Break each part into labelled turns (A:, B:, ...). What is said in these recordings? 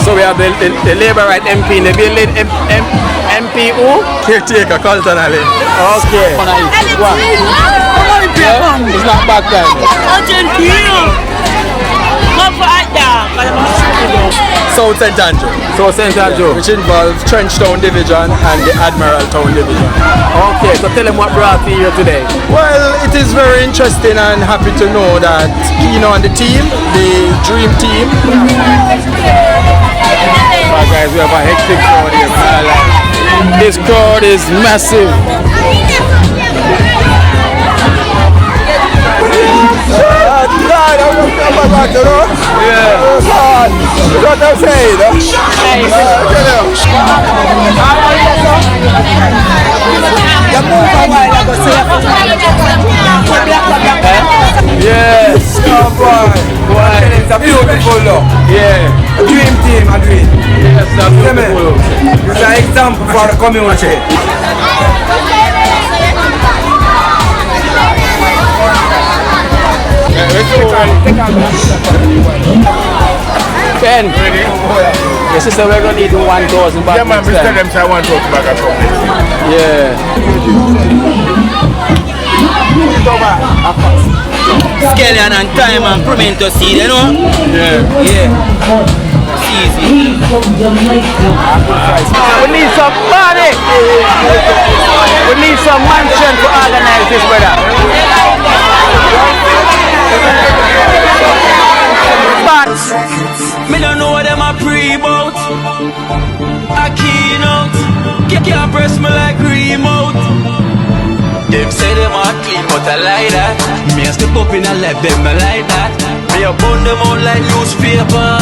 A: So we have the Labour Right MP in the building. MP who? Caretaker, culturally. Okay. It's not back time. South St. Andrew. South St. Andrew. Which involves Trench Town Division and the Admiral Town Division. Okay, so tell them what brought you here today. Well, it is very interesting and happy to know that Kino and the team, the dream team. Alright guys, we have a hectic crowd here. This crowd is massive. Yeah. What I'm saying? Yes. Oh boy. It's a beautiful look. Yeah. Dream team, I dream. Yes, that's beautiful. It's an example for the community. Ben, your sister, we're going to need 1,000 back.
B: Yeah, man, Mr. Them say 1,000 back at home.
A: Yeah.
C: Scallion and time and pimento seed, you know?
A: Yeah.
C: Yeah. It's easy.
A: We need some money. We need some mansion to organize this, brother. But
C: me don't know what them a pre-bout. Akeynote can't press me like remote. Them say them a clean but I like that. Me a step up in a left them I like that. Me a burn them out like newspaper.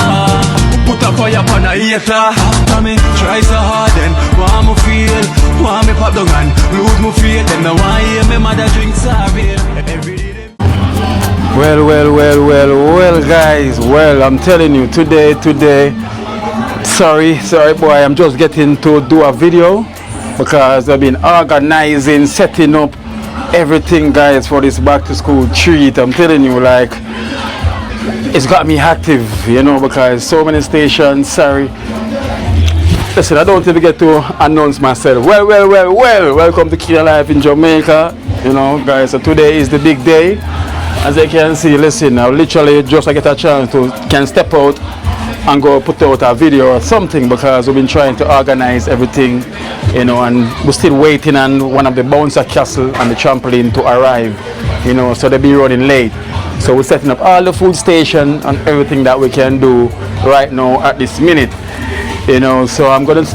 C: Put a fire upon a hater. After me try so hard then want me feel, want me pop down and lose me faith. Them no want hear me mother drink sorry. Every day.
A: Well, guys. Well, I'm telling you, today. Sorry, boy. I'm just getting to do a video because I've been organizing, setting up everything, guys, for this back to school treat. I'm telling you, like, it's got me active, you know, because so many stations. Sorry. Listen, I don't even get to announce myself. Well. Welcome to Kino Life in Jamaica. You know, guys. So today is the big day. As you can see, listen, I literally just get a chance to can step out and go put out a video or something because we've been trying to organize everything, you know, and we're still waiting on one of the bouncer castle and the trampoline to arrive, you know, so they'll be running late. So we're setting up all the food station and everything that we can do right now at this minute, you know. So I'm gonna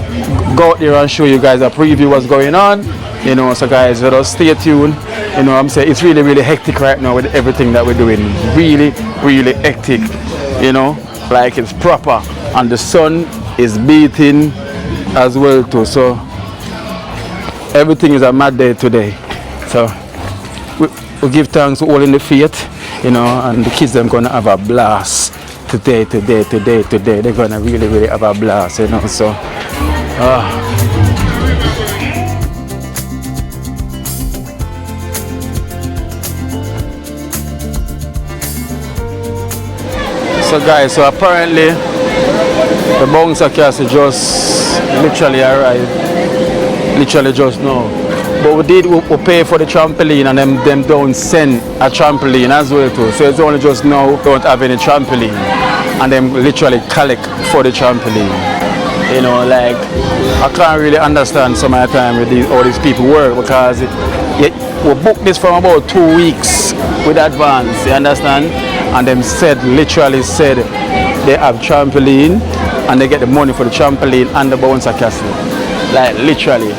A: go out there and show you guys a preview what's going on. You know, so guys, let us stay tuned. You know, I'm saying it's really hectic right now with everything that we're doing. Really hectic. You know, like it's proper, and the sun is beating as well too. So everything is a mad day today. So we give thanks to all in the faith. You know, and the kids are gonna have a blast today. They're gonna really have a blast. You know, so. So guys, so apparently the bouncer castle just literally arrived, literally just now. But we pay for the trampoline and them don't send a trampoline as well too. So it's only just now don't have any trampoline and them literally collect for the trampoline. You know, like I can't really understand some of the time with all these people work because we booked this from about 2 weeks with advance, you understand? And them literally said they have trampoline and they get the money for the trampoline and the bouncer castle. Like literally.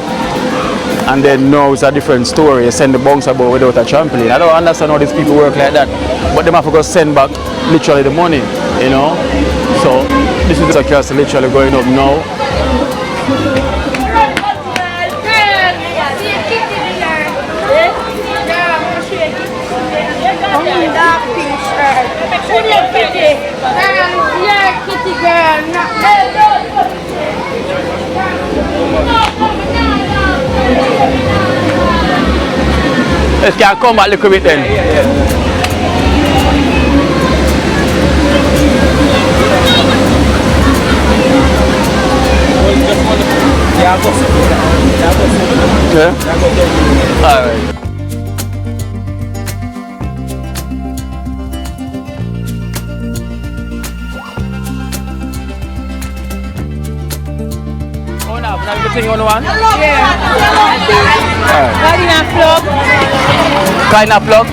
A: And then now it's a different story. You send the bouncer boat without a trampoline. I don't understand how these people work like that. But they have to go send back literally the money, you know. So this is the castle literally going up now. Let's get come back a little bit then. Yeah? Alright. Everything you want?
D: Yeah.
A: Alright.
D: Plug.
A: Kind of plug?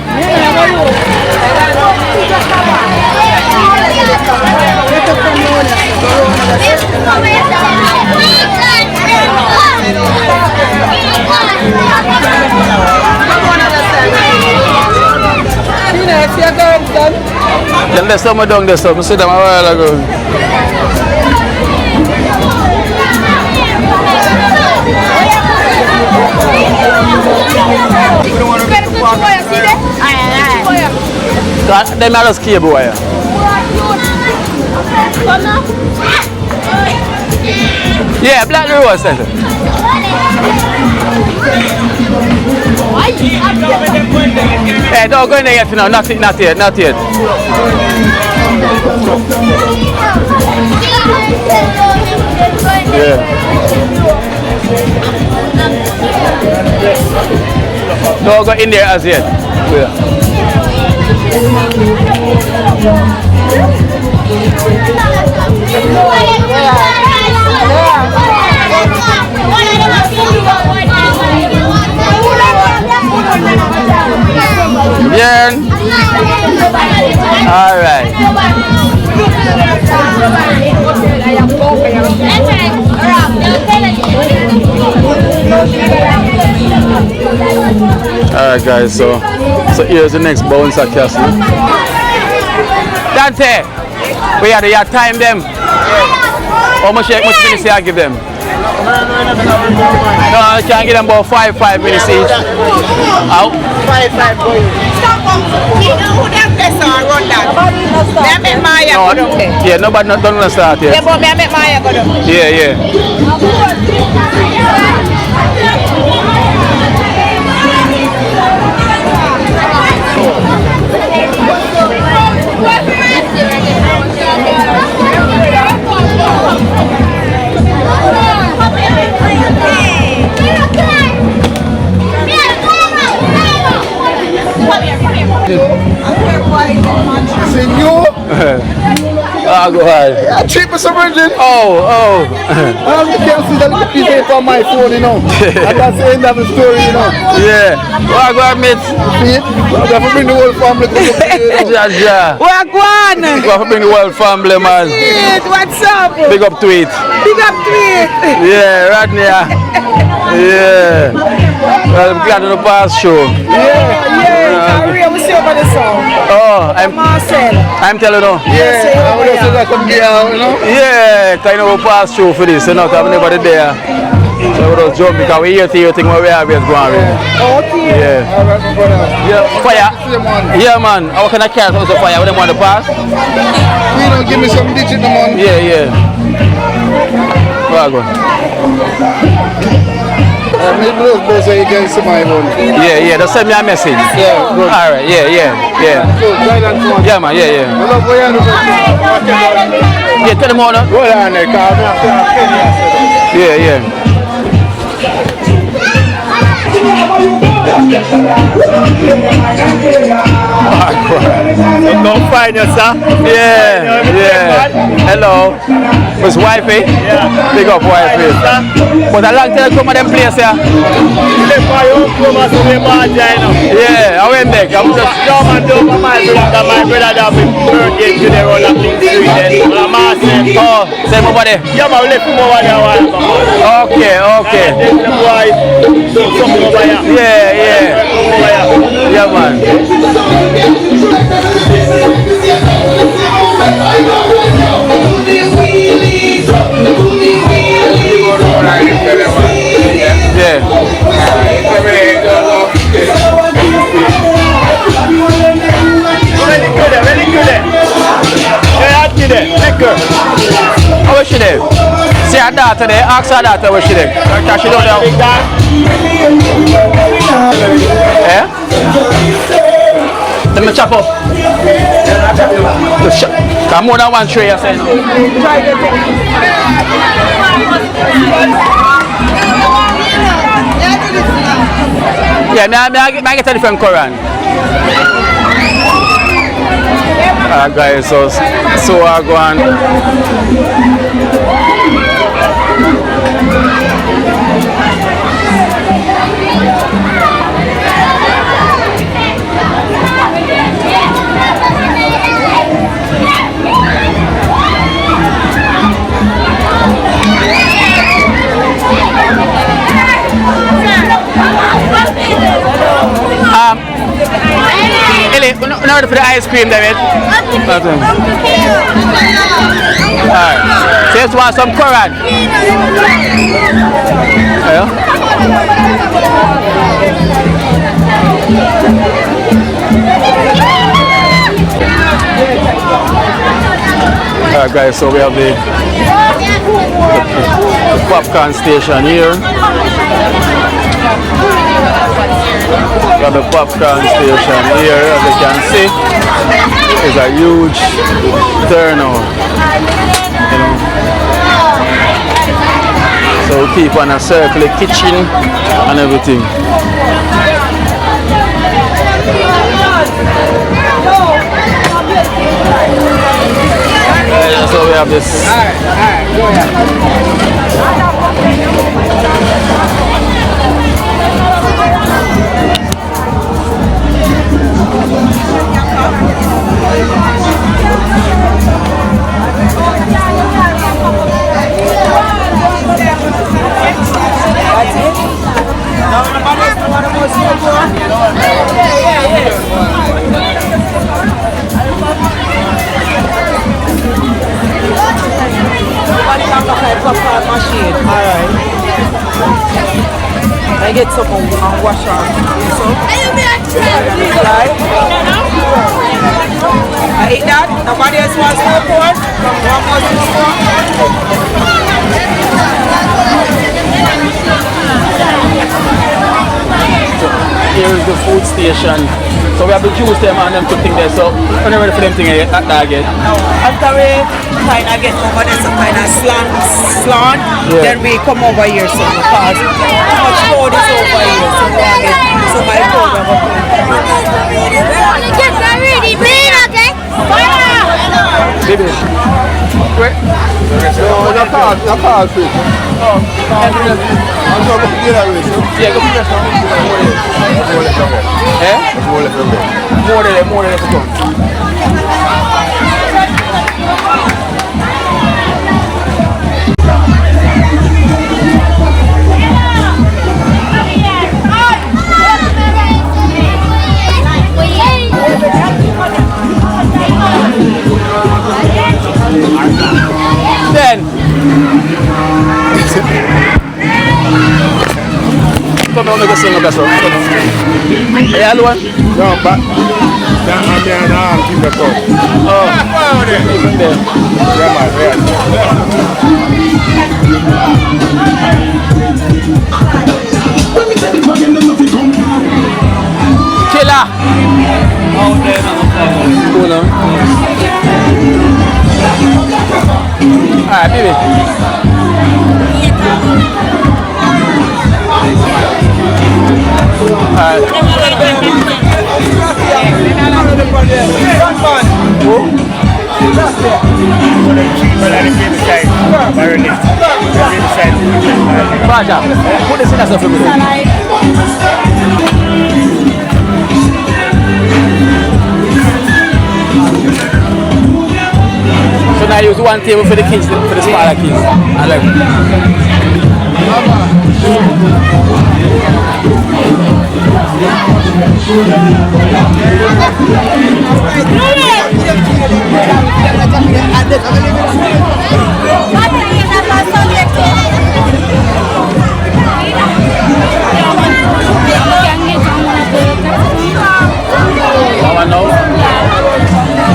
A: Then there's some down there, so I see them a while ago. Them are just cable wire. Yeah, black rose center. Hey, don't go in there yet now, not yet. Yeah. Don't go in there as yet. Yeah. Yeah. All right. Alright guys, so here's the next bouncer castle. Dante, we had your time them. How much minutes I give them? No, I can give them about 5 minutes each. Out?
D: 5 boy.
A: Yeah, nobody not done start yet. Yeah. Oh, go ahead.
B: Yeah, cheapest virgin.
A: Oh.
B: You can see the little piece on my phone, you know. And that's the end of the story, you know.
A: Yeah. Well, go ahead, mate.
B: See? We have to bring the whole family to
A: Yeah.
D: Wagwan!
A: We have to bring the whole family, man.
D: What's up?
A: Big up to it. Yeah, right there. Yeah. Well, I'm glad to the past show.
D: Yeah. We see over the song.
A: Oh,
D: Marcel.
A: I'm telling you.
B: Yeah, I would have said that come here, you know.
A: Yeah, kind of a past show for this, you know, because I'm never there. So we just jump because we hear thing what we always going with.
D: Okay.
A: Yeah.
B: All right, my brother.
A: Yeah, fire. Yeah, man. How can I carry out the fire? What them want to pass?
B: You know, give me some digit, man.
A: Yeah. Well,
B: So you can see my phone.
A: Yeah, just send me a message.
B: Yeah, good.
A: All right, yeah.
B: So, guidance one.
A: Yeah, man, yeah.
B: I love what you do.
A: Yeah, tell them all that.
B: Go down there, because I'm
A: Yeah.
B: Don't find us, huh?
A: Yeah. Hello. Miss Wifey?
B: Yeah.
A: Big up Wifey. But a long time come to them place here. Yeah, I went back. I'm just
B: my brother that we birthday today on the big street then.
A: oh, say my body.
B: Yeah, but we left him over there.
A: Okay.
B: And the boy, something over here.
A: Yeah. Yeah, man. How is she there? See her daughter there, ask her daughter where she there. Because she don't know. Yeah? Let me chop up. Got more than one tray, I say. Yeah, I get a different Quran. Guys, so I go on. Ellie, we're not for the ice cream, David. Alright. So you want some Quran? Yeah? Alright guys, so we have the popcorn station here. We have the popcorn station here, as you can see. It's a huge turnout, you know. So we keep on a circle, the kitchen and everything. So we have this. Alright, go ahead.
D: Machine. Alright. I get some and wash off. So, right? I eat that. Nobody else wants to report. One more to
A: Here is the food station. So we have the juice them and them to think there. So we're not ready for them thing at that target.
D: after we kind of get over there, some kind of slant, then we come over here, so because too much road is over here, so we want to get so my program up here.
A: Baby, wait.
B: No, not hard fish.
A: Oh,
B: I'm going to get that with you.
A: yeah, go pick us up. Eh? More than to come. Then come on, make a sing a beso. Hey, hello one.
B: No, but I'm there now. Keep the cup.
A: Oh, even there. Killer. Cool, no? Alright, baby. Baja, put this in as a food. So now I use one table for the kids, for the smaller kids. I like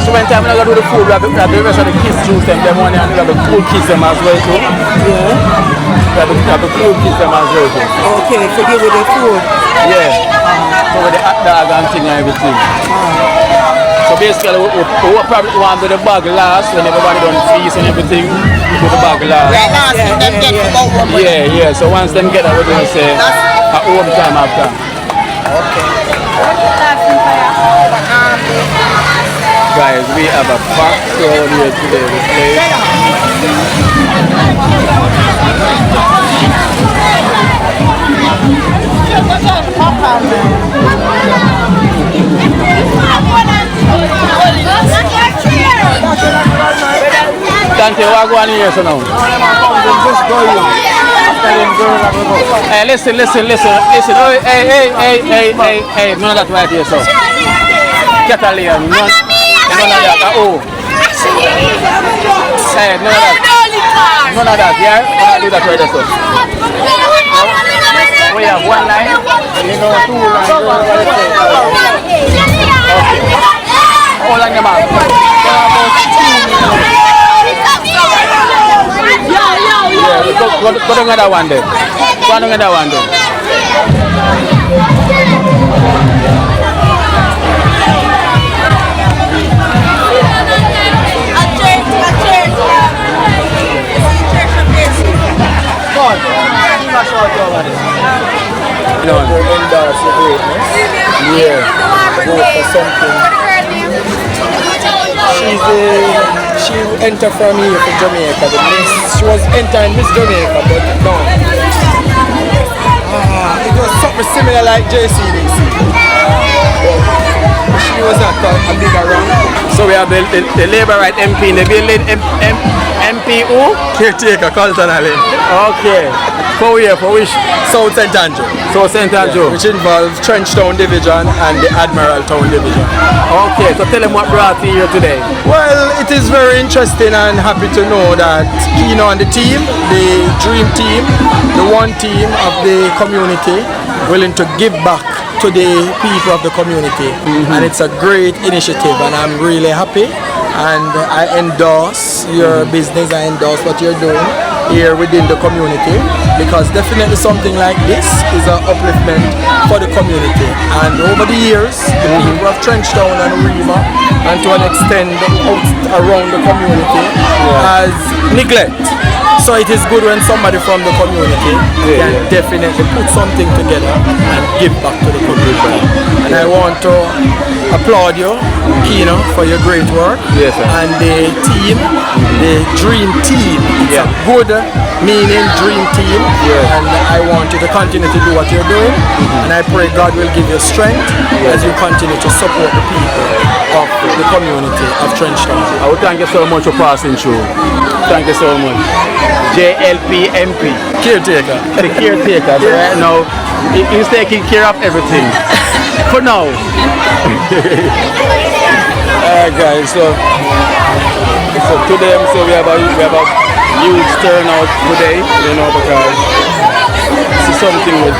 A: so when time I do the food, we have the rest of the kids juice them one and we have the cool kids them as well too.
D: Yeah.
A: We have the cool kids them as well too.
D: Okay, so give it the food.
A: Yeah. So with the hot dog and thing and everything. So basically we probably want to do the bag last when everybody done feast and everything. We do the bag last.
D: Yeah.
A: Yeah. So once them get that we're gonna say at home time after. Guys, we have a packed crowd here today. Dante, what go on here so now? Hey, listen. Oh, hey, none of that right here, so. Catalan, none of that. Oh. Hey, none of that. None of that, yeah? Do that right there, so. We have one line, you know, two lines. Okay. How long them have? Yeah, go to another one then. Go to another one then. Yeah.
B: Go for something. She entered from here for Jamaica. She was entering Miss Jamaica, but no. It was something similar like JCDC. She was not a bigger round.
A: So we have the Labour Right MP in the building. MP who?
B: Caretaker, culturally.
A: Okay. For where? For which?
B: South St. Andrew.
A: South St. Andrew.
B: Which involves Trenchtown Division and the Admiral Town Division.
A: Okay, so tell them what brought you here today.
B: Well, it is very interesting and happy to know that Kino and the team, the dream team, the one team of the community, willing to give back to the people of the community. And it's a great initiative and I'm really happy. And I endorse your business, I endorse what you're doing here within the community, because definitely something like this is an upliftment for the community. And over the years, the people of Trenchtown and River, and to an extent out around the community, has neglect. So it is good when somebody from the community can definitely put something together and give back to the community. And I want to applaud you, Kino, for your great work.
A: Yes, sir.
B: And the team, the dream team. It's a good meaning dream team. And I want you to continue to do what you're doing. And I pray God will give you strength as you continue to support the people of the community of Trenchtown.
A: I would thank you so much for passing through. Thank you so much. JLP MP.
B: Caretaker.
A: The caretaker. Right now, he's taking care of everything. For now. Alright guys, so today we have a huge turnout today, you know, because this is something with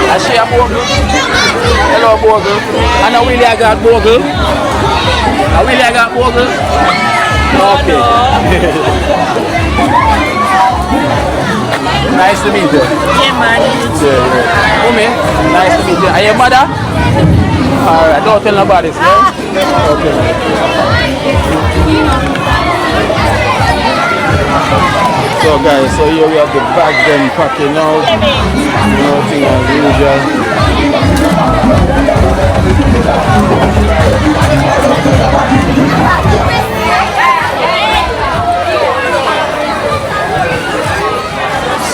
A: I share Bogle. Hello Bogle. And I really got Bogle. Okay. Nice to meet you.
D: Yeah, man.
A: Umi, nice to meet you. Are you your mother? Alright, don't tell nobody, sir. Okay. So guys, so here we have the bag them packing out. Nothing as usual.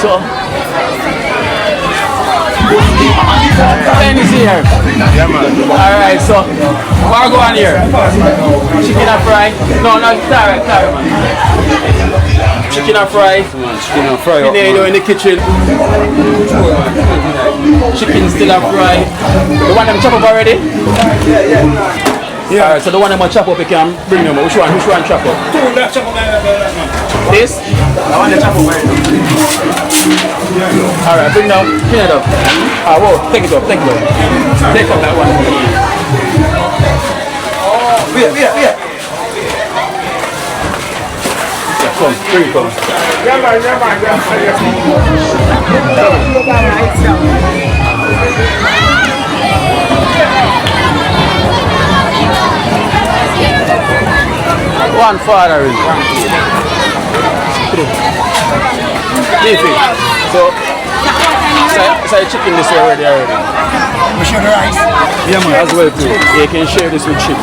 A: So Ben is here. Yeah, man. Alright, so what go on here? Chicken and fry? No, sorry, man. Chicken and fry. Chicken and fry. In the kitchen. Chicken still and fry. The one them chop up already? Yeah. Alright, so the one them chop up, you can bring them. Which one chop up? Two left chop up. This? The one that chop up already. Alright, bring down, clean it up. Whoa, take it up. Take up that one. Yeah. Come, bring it, come. One father. today? Beefy. So you chicken this already.
B: We share the rice.
A: Yeah, man. As well too. You can share this with chips.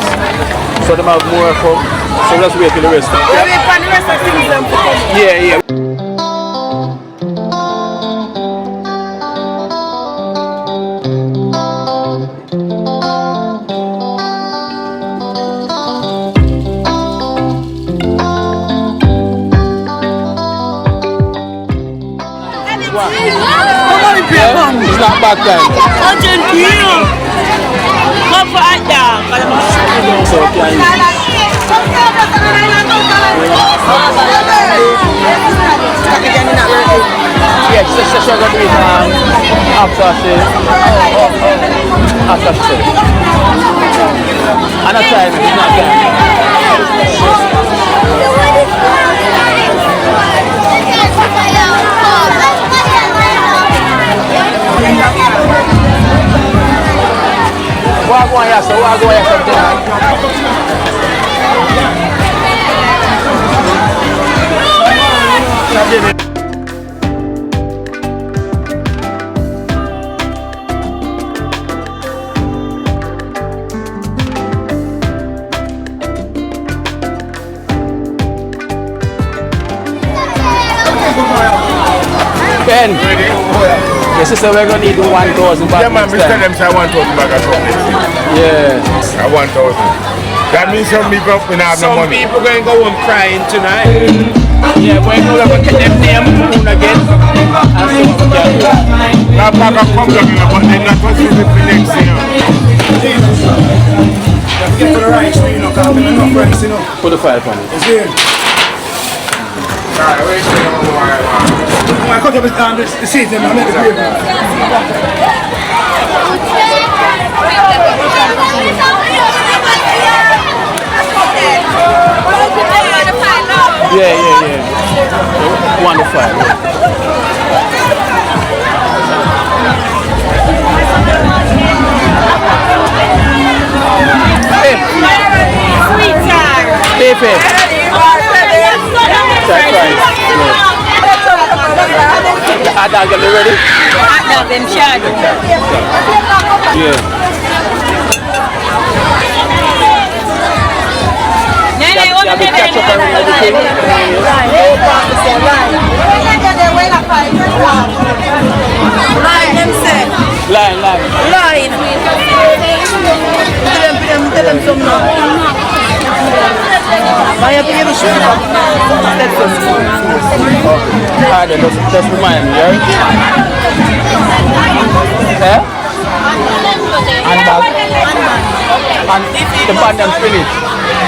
A: So them have more come. So let's wait till the rest.
D: We wait for the rest of things them to come.
A: Yeah. It's not back time.
D: Argentina. Come for that down.
A: So can yes, so she's going to be after she and a time, it's not Wagwan yasa Ben, your sister, we're going to need 1,000 back.
E: Yeah, man, Mr. Them say 1,000 back at home.
A: Yeah.
E: 1,000. That means some people have no money.
B: Some people going to go home crying tonight.
A: Yeah, we're going to get them name moon again. And see what we can do.
E: Now back up come down, but they're not going to do it for next year.
B: Get to the rice, you know, because I'm in enough rice, you know.
A: Put the 5 on it.
B: It's here.
E: Alright, wait till you know why
B: I cut up the seat, and I made the gravy.
A: Yeah. 1 to 5. Hey. Pepe. Hot dog, are you ready?
D: Hot dog them shad.
A: Yeah. You have the ketchup and everything? Line.
D: Tell them some now.
A: Just remind me, right? Eh? And the band them finish.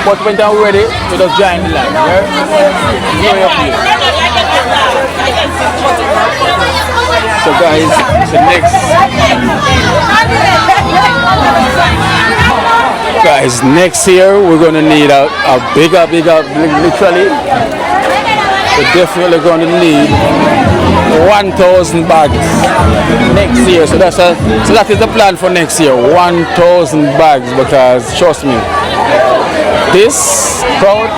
A: But when they're ready, we just join the line, right? Know your place. So guys, the next year we're gonna need a bigger, literally. We're definitely gonna need 1,000 bags next year. So that is the plan for next year. 1,000 bags, because trust me, this crowd.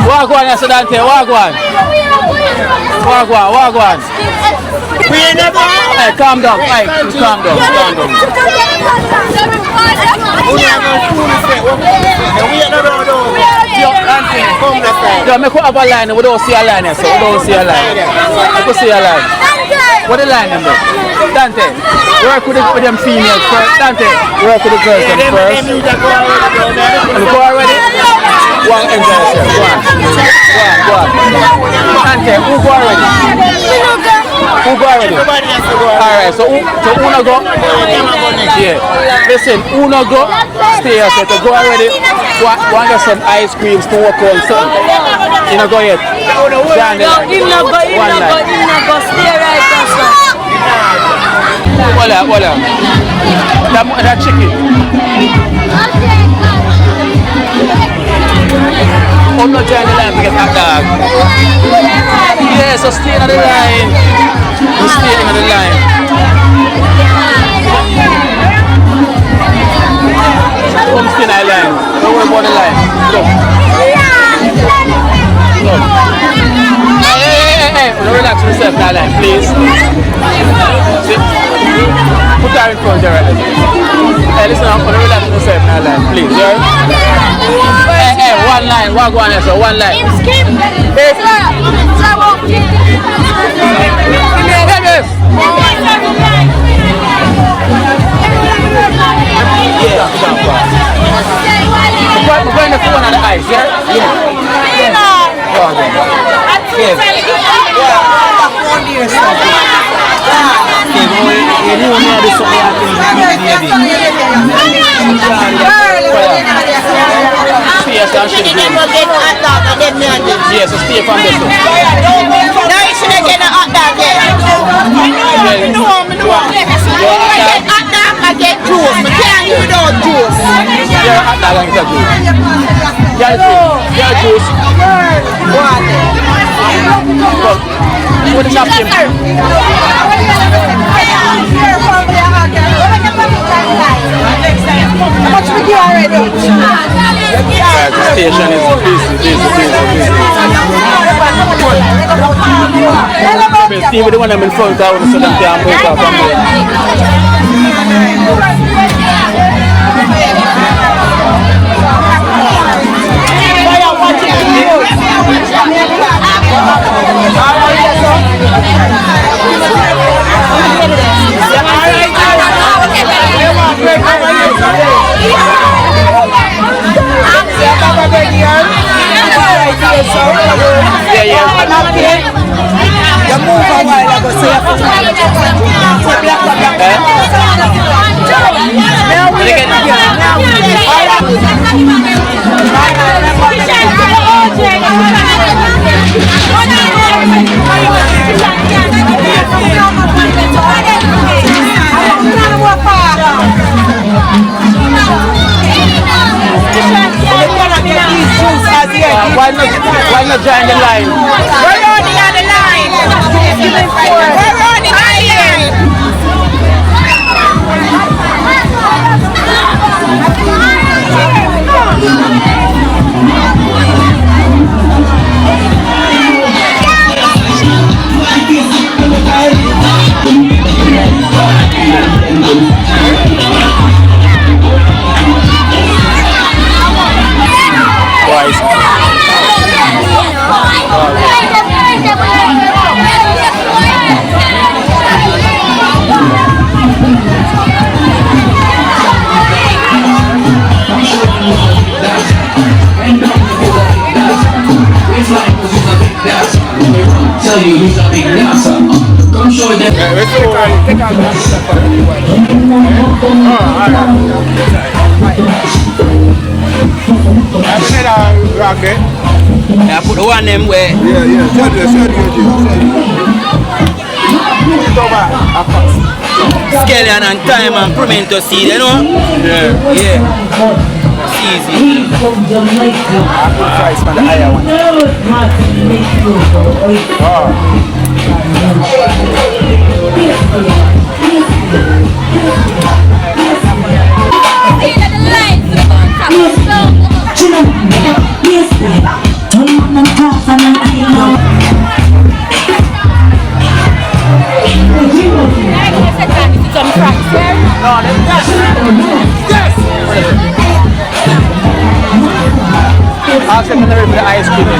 A: Wagwan, yes, Dante. Wagwan. Hey, calm down. Hey, calm down. Yo, make up a line. We don't see a line here, so we don't see a line. We see a line. What the line number? Dante, work with them females first. Dante, work with the girls first. And go already? One enter. Go on. Dante, who go already? Who go already? Alright, so Uno go? Yeah. Listen, Uno go, stay here, so to go already. Want some ice creams to walk on something. You know, go yet.
D: No, him no go, stay right there.
A: Voila. That chicken. Oh, no, join the line to get hot dog. Yeah, so stay on the line. Stay on the line. 16 line. Don't worry about the line. Look. Look. Hey. Relax yourself now, line, please. See? Put her in front there, right? Hey, listen, I'm going to relax yourself now, line, please. Yeah? Hey, one line. Walk one line, so one line. Hey. We're going to put one on the ice, yeah? Yes, stay from this.
F: No, you shouldn't get a hot dog yet. I get juice. I can't eat without juice.
A: Yeah, hot dog and juice. Yeah, juice. What is happening?
F: How much we do already?
A: The station is busy. Steve, the one I'm in front of, so that they are moved up from there.
D: You move a while ago, so you have
A: Why not join the line?
F: We're running on the line. We're running on the line.
G: Tell you he's a big dancer. Come show them.
C: I put the one them where. Scallion and time and pimento seed, you know? Yeah. Easy.
G: From Jamaica.
A: Price for the higher one.
F: Some cracks there?
A: Yes! I'll set another for the ice cream in it.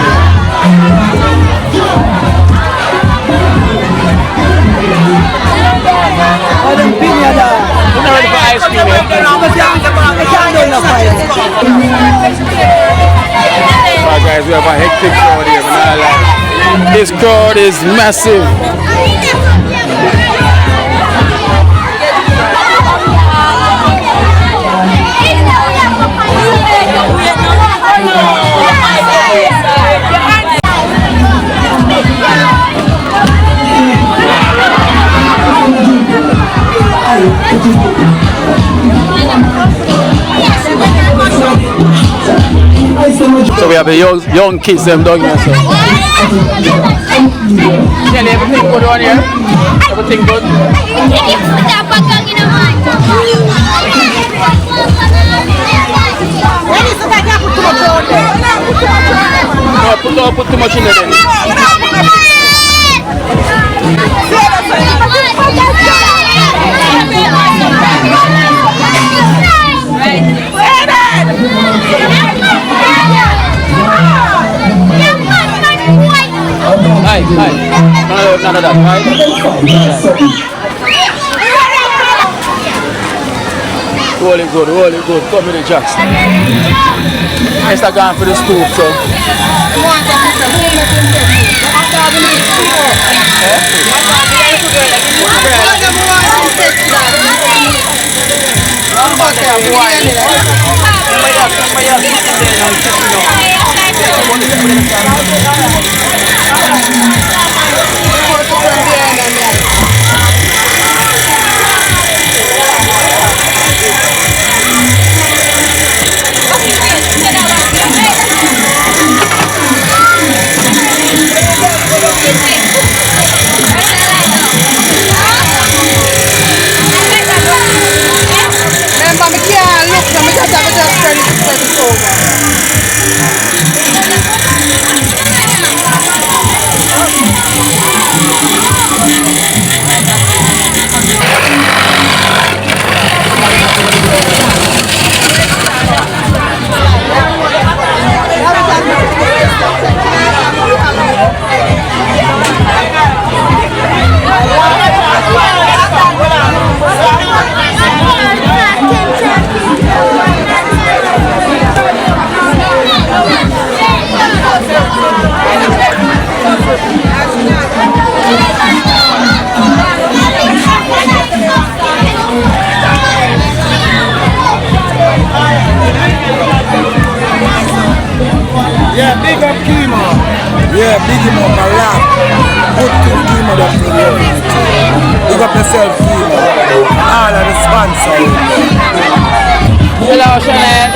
A: We're ready for ice cream in it. Alright guys, we have a hectic crowd here. This crowd is massive. So we have the young kids them down here. So. Yeah, everything good on here? Everything good? No, put too much in there then. Hi. None of that, right? Roll it good. Come with the jacks. I start going for the scoop, so.
B: Yeah, big up Kino. Yeah, big him up a lot. Good thing Kino that you do. Big up yourself, Kino. All of the sponsors.
A: Hello, Chanel.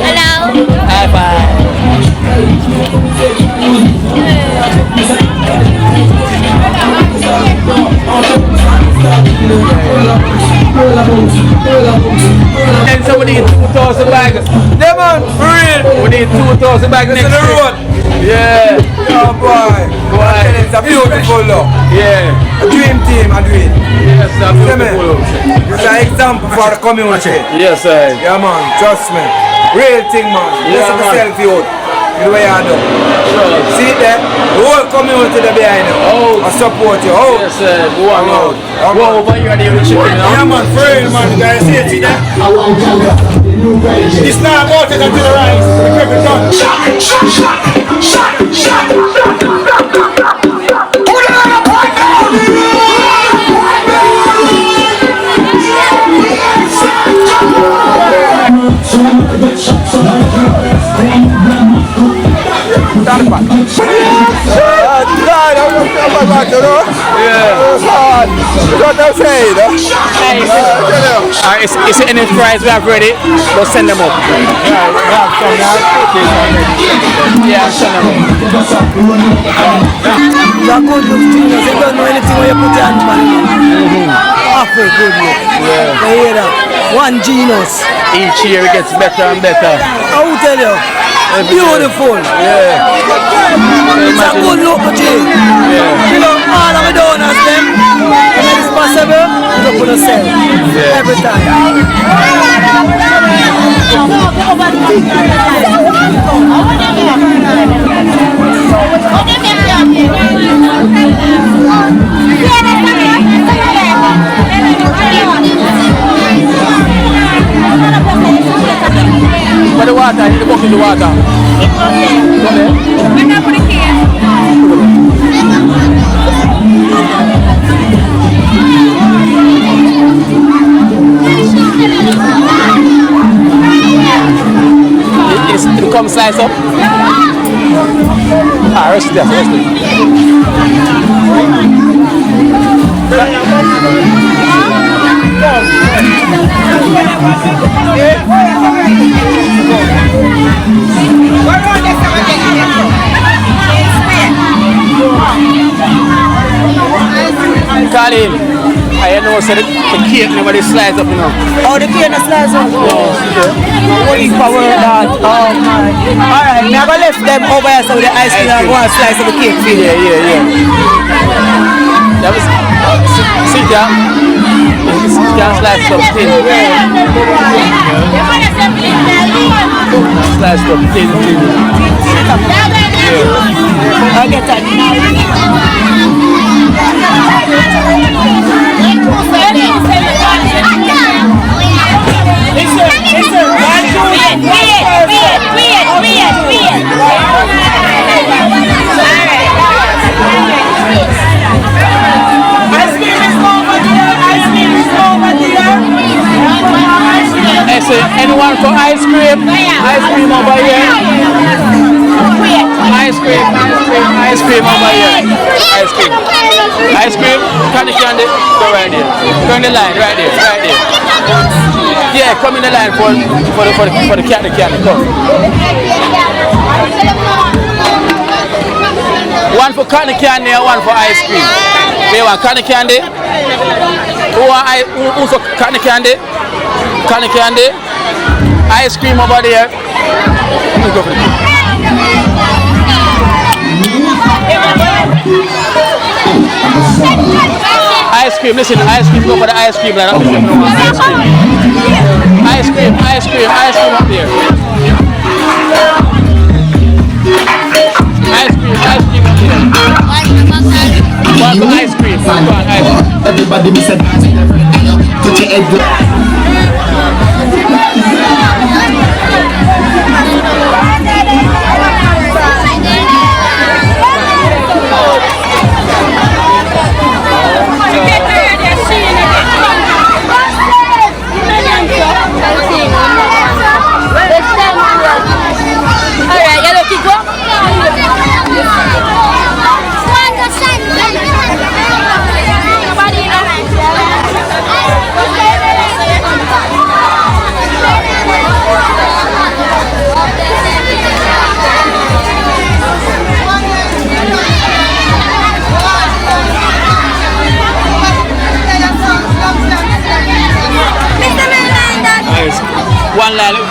F: Hello.
A: High five. And so we need 2,000 bags.
B: Yeah, man, for real.
A: We need 2,000 bags next
B: This is the
A: year.
B: road.
A: Yeah.
B: Oh boy. It's a beautiful look.
A: Yeah.
B: A dream team, a dream.
A: Yes, I'm
B: See me?
A: beautiful.
B: It's an example for the community.
A: Yes, sir.
B: Yeah, man, trust me. Real thing, man.
A: Yeah,
B: Listen to
A: man.
B: yourself, youth. The way I do.
A: Sure.
B: See it there? The whole community there behind you.
A: Oh.
B: I support you. Oh.
A: Yes, sir. Go on out.
B: Okay.
A: Go over here and you chicken,
B: Yeah, man, for real, man. You guys see it, see that? This now about it until the rice. The grip is done.
A: Is it any fries we have ready? We'll send them up. Yeah, send them up.
H: You're good look genius. You don't know anything when you put your hands on it. Halfway good look.
A: Yeah.
H: You hear that? One genius.
A: Each year it gets better and better.
H: I will tell you. Beautiful.
A: Yeah.
H: It's a good look, G. You know, all of the donors, them, when it's possible, you put yourself. Every time.
A: But the water, I need to book in the water.
F: We're not putting
A: It come slice up. Ah, rest there, rest Call him. I know know so the cake never they slice up, you know.
D: Oh, the cake slice up? What is power that? Oh my. Alright, me have left them over here so with the ice cream and go and slice of the cake for you.
A: Yeah. That was see that? You can slice up thin. Slice up thin.
D: I'll get that. Listen,
A: Hey, so anyone for ice cream? Ice cream over here. Ice cream over here. Ice cream. Candy. Go right there. Turn the line right there. Yeah, come in the line for the candy. Come. One for cotton candy and one for ice cream. They want cotton candy. Who for cotton candy? Cotton candy. Ice cream over there. Let's go for the cake. Ice cream, listen, ice cream, go for the ice cream. Ice cream up there. Ice cream up there. One for ice cream.
I: Everybody miss a put your head.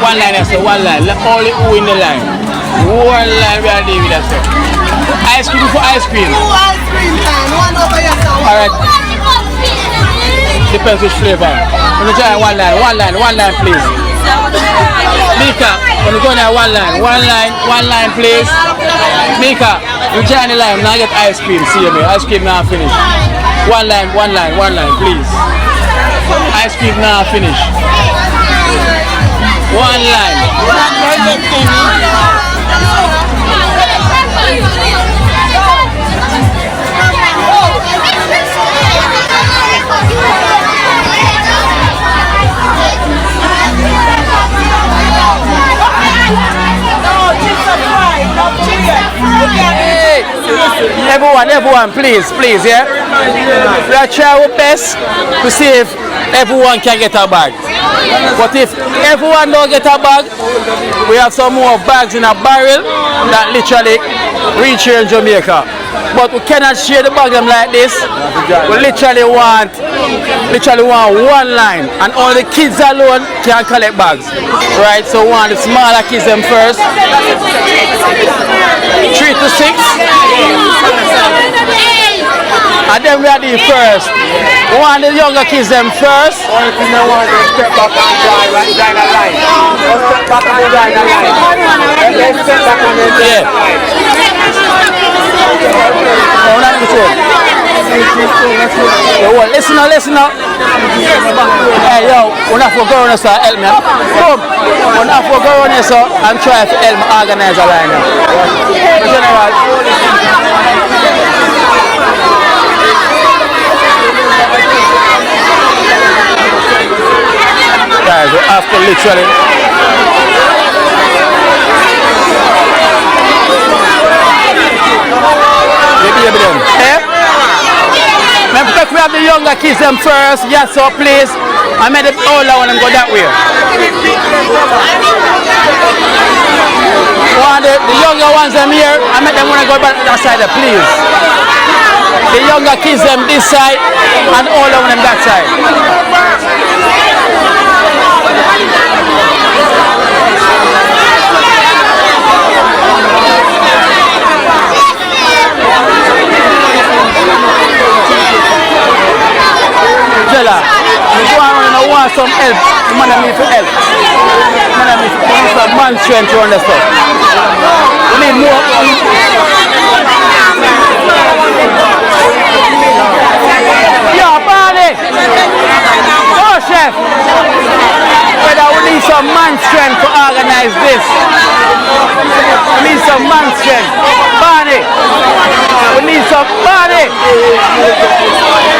A: One line, I said, one line. Only who in the line. One line we are leaving that sir. Ice cream for ice cream.
H: Two ice cream and one over here.
A: Alright. Depends which flavor. When you try one line please. Mika, when you go there one line please. Mika, you try the line, now get ice cream, see me. Ice cream now finish. One line, please. Ice cream now finish. One line. Hey, everyone, please, yeah. Let's try our best to see if everyone can get a bag. But if everyone don't get a bag, we have some more bags in a barrel that literally reach here in Jamaica. But we cannot share the bag them like this. We literally want one line, and all the kids alone can collect bags. Right, so we want the smaller kids them first. 3 to 6. And then we are the first. We want the younger kids them first.
E: Only thing I want is step back and join the line. Step back and join the line. Let's step back and join the line.
A: Listen now. Hey yo, we have to go on this help me. Come. We have to go on this and try to help me organize a line. Guys, we have to literally we have the younger kids them first, yes so please. I made the older one and go that way. The younger ones them here, I made them want to go back to that side, please.
J: The younger kids them this side and all of them that side. Jella, you want some help, you want me for help. You want me for some man strength to understand. We need more. Yo, Barney! Oh, chef! Whether we need some man strength to organize this. We need some man strength. Barney! We need some Barney!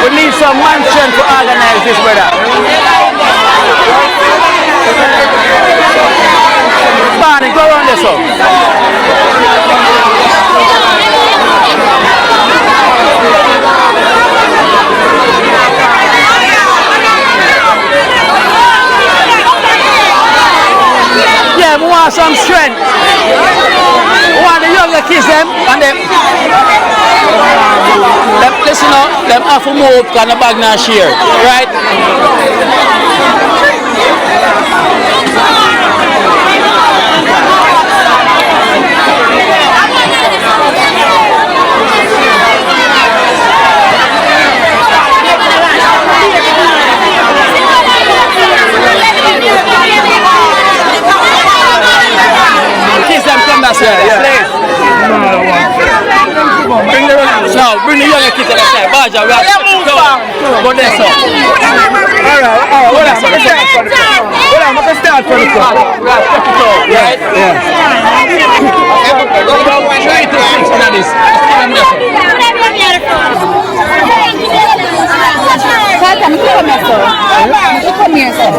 J: We need some man strength to organize this, brother. Barney, go around this up. Yeah, we want some strength. We want the younger kids them and them listen up, them have to move because the bag not share, right? Kids them come back here, please. Bring the younger kids to the side. Baja, we have to go there, so. Alright, hold on, let's start for the front. We have to go, right? Yeah. Try to fix one of this. Come here, sir.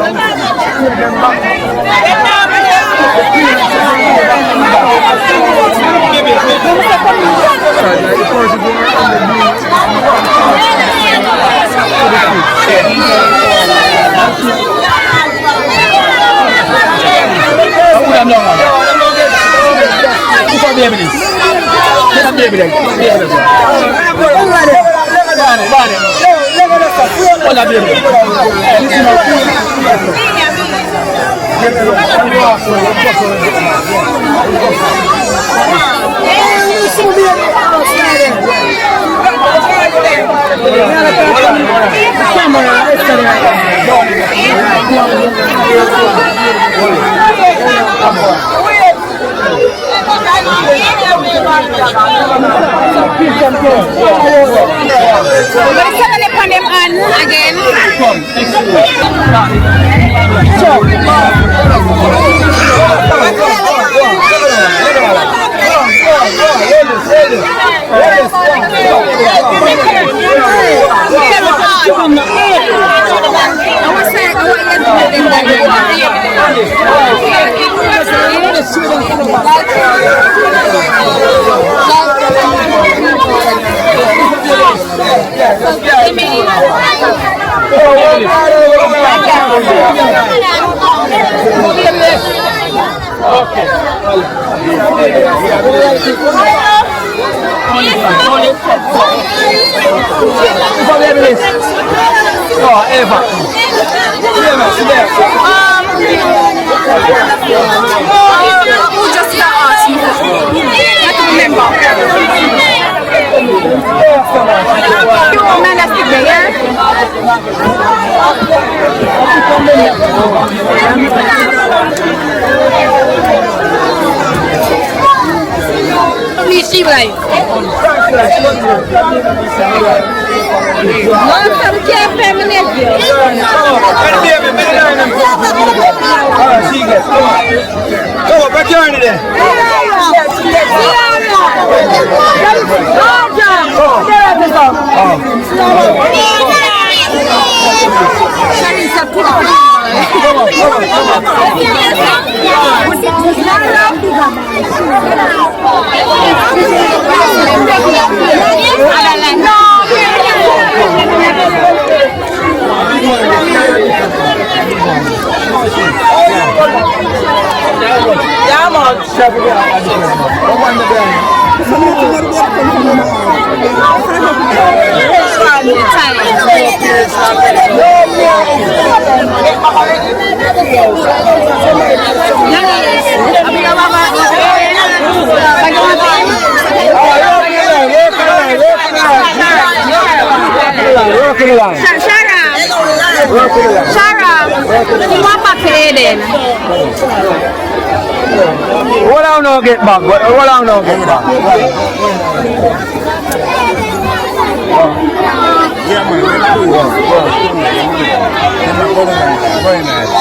H: Yeah, man.
J: What I don't get back? What I don't get back?
I: Yeah, man. Very nice.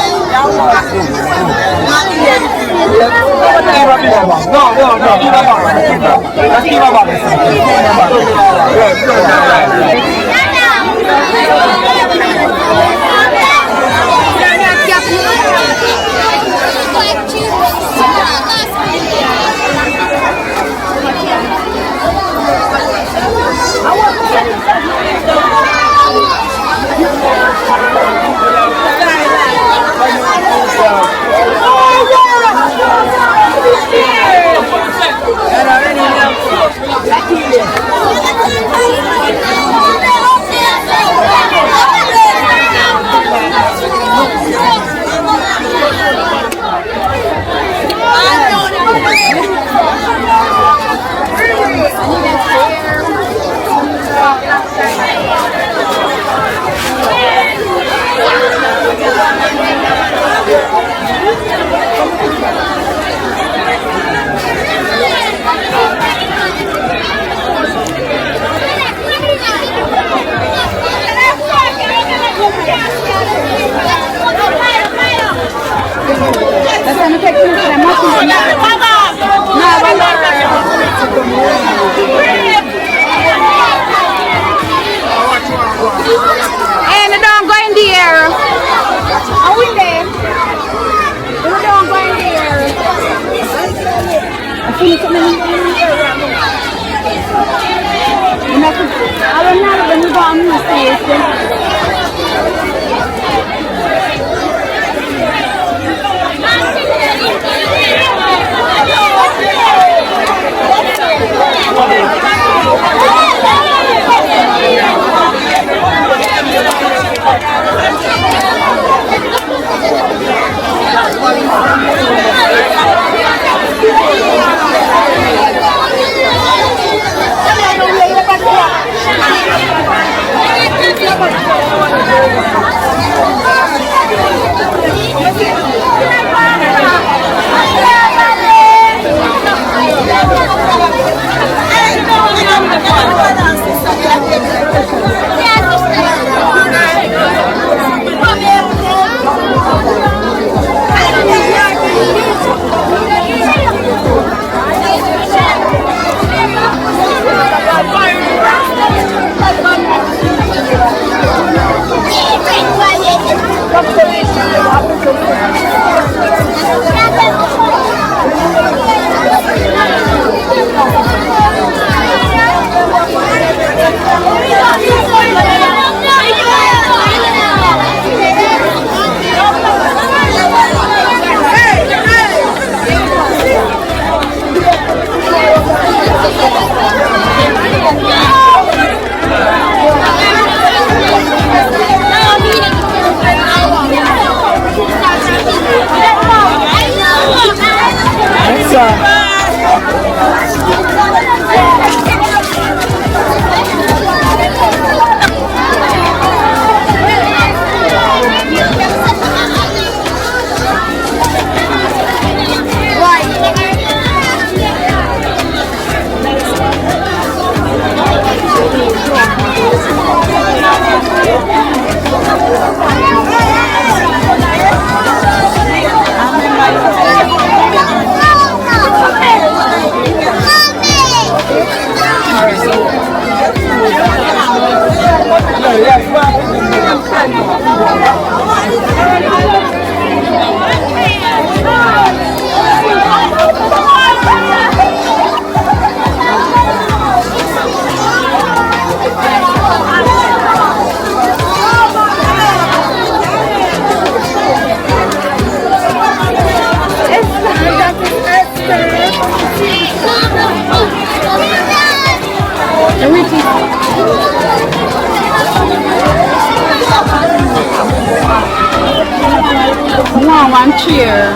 F: one chair.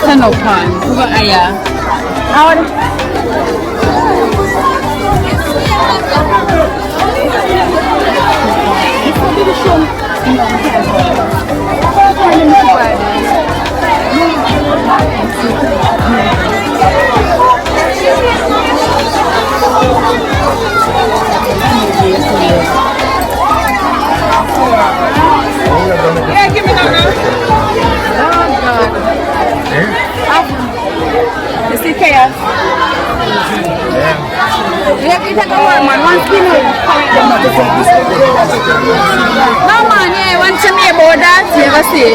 F: Stand up on.
D: Yeah, give me that now.
F: Oh God.
D: You see chaos?
F: Yeah, you take a one man, one skin. No man, yeah, one to me about that, you ever see?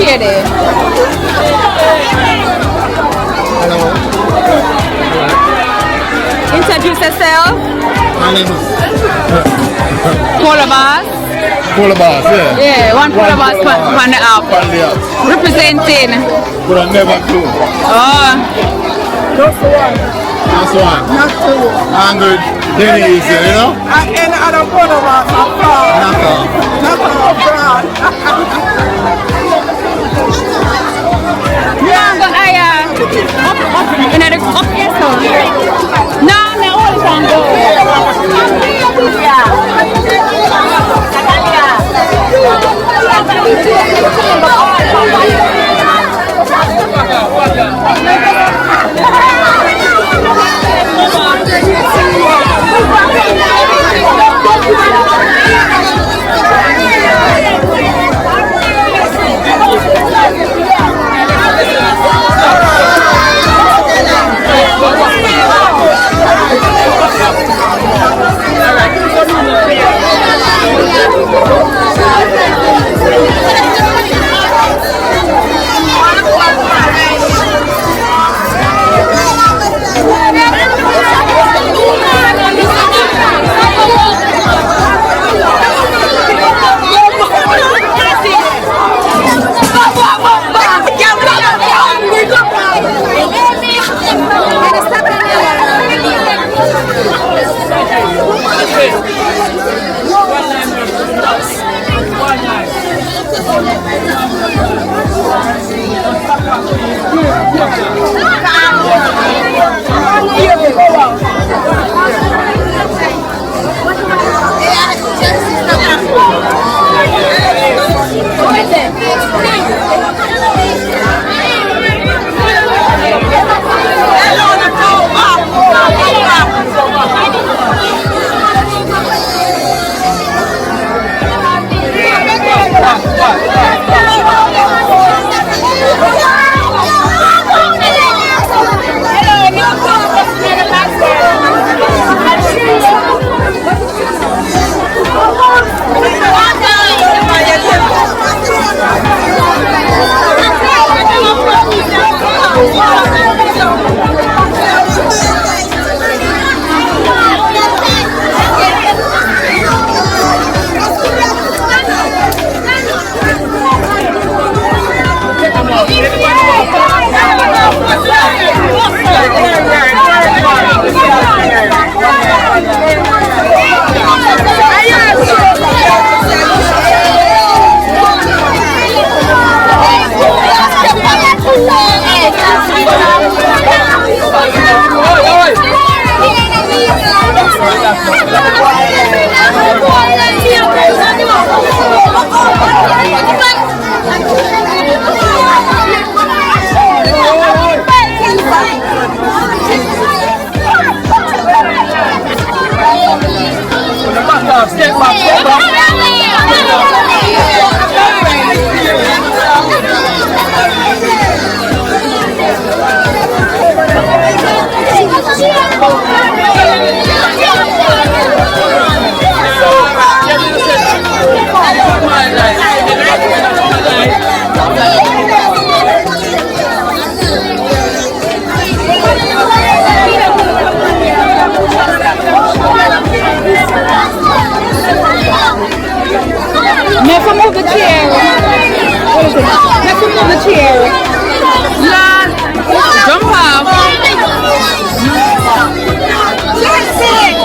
F: There. Introduce yourself.
I: My name is
F: Polar Boss.
I: Polar Boss, yeah.
F: Yeah, one Polar Boss on the app. Representing.
I: But I never do.
F: Oh.
I: Just one. Just one.
D: Not two.
I: I'm good. Denny is here, you know?
D: And any other Polar Boss, not all.
I: Knock off.
D: Not all broad.
F: Up here, so. No, all the time go.
J: Step back, step back.
F: Let's move the chair. Let's move the chair. Lord, jump off. That's it.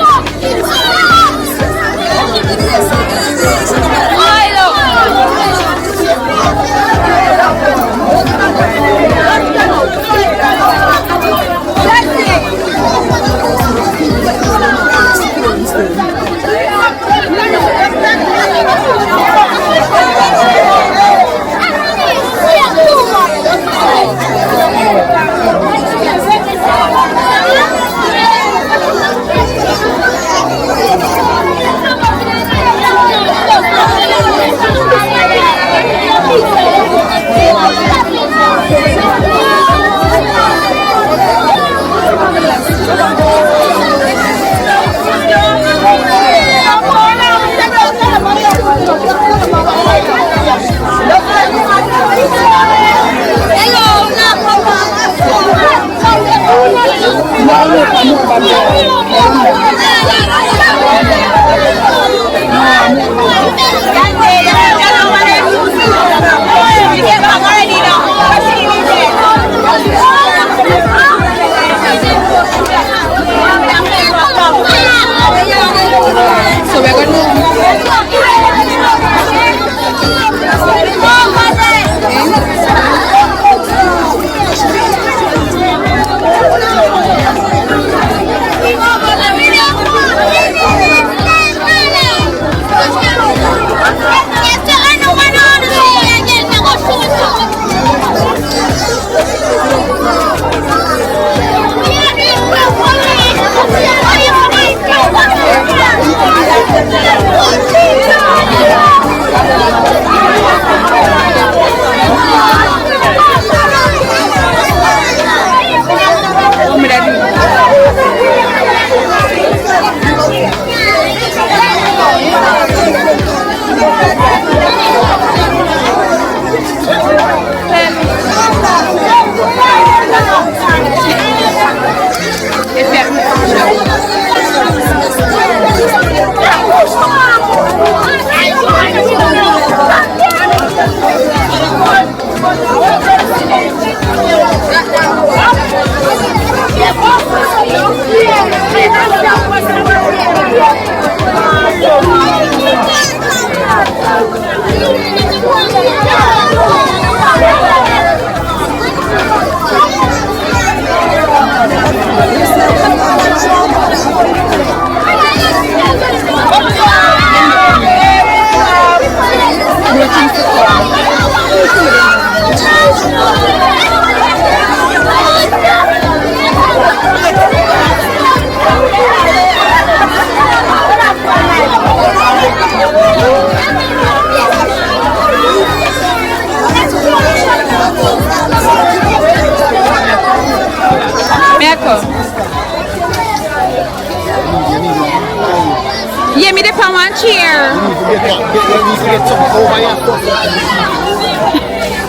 K: Yeah, me the pan one chair.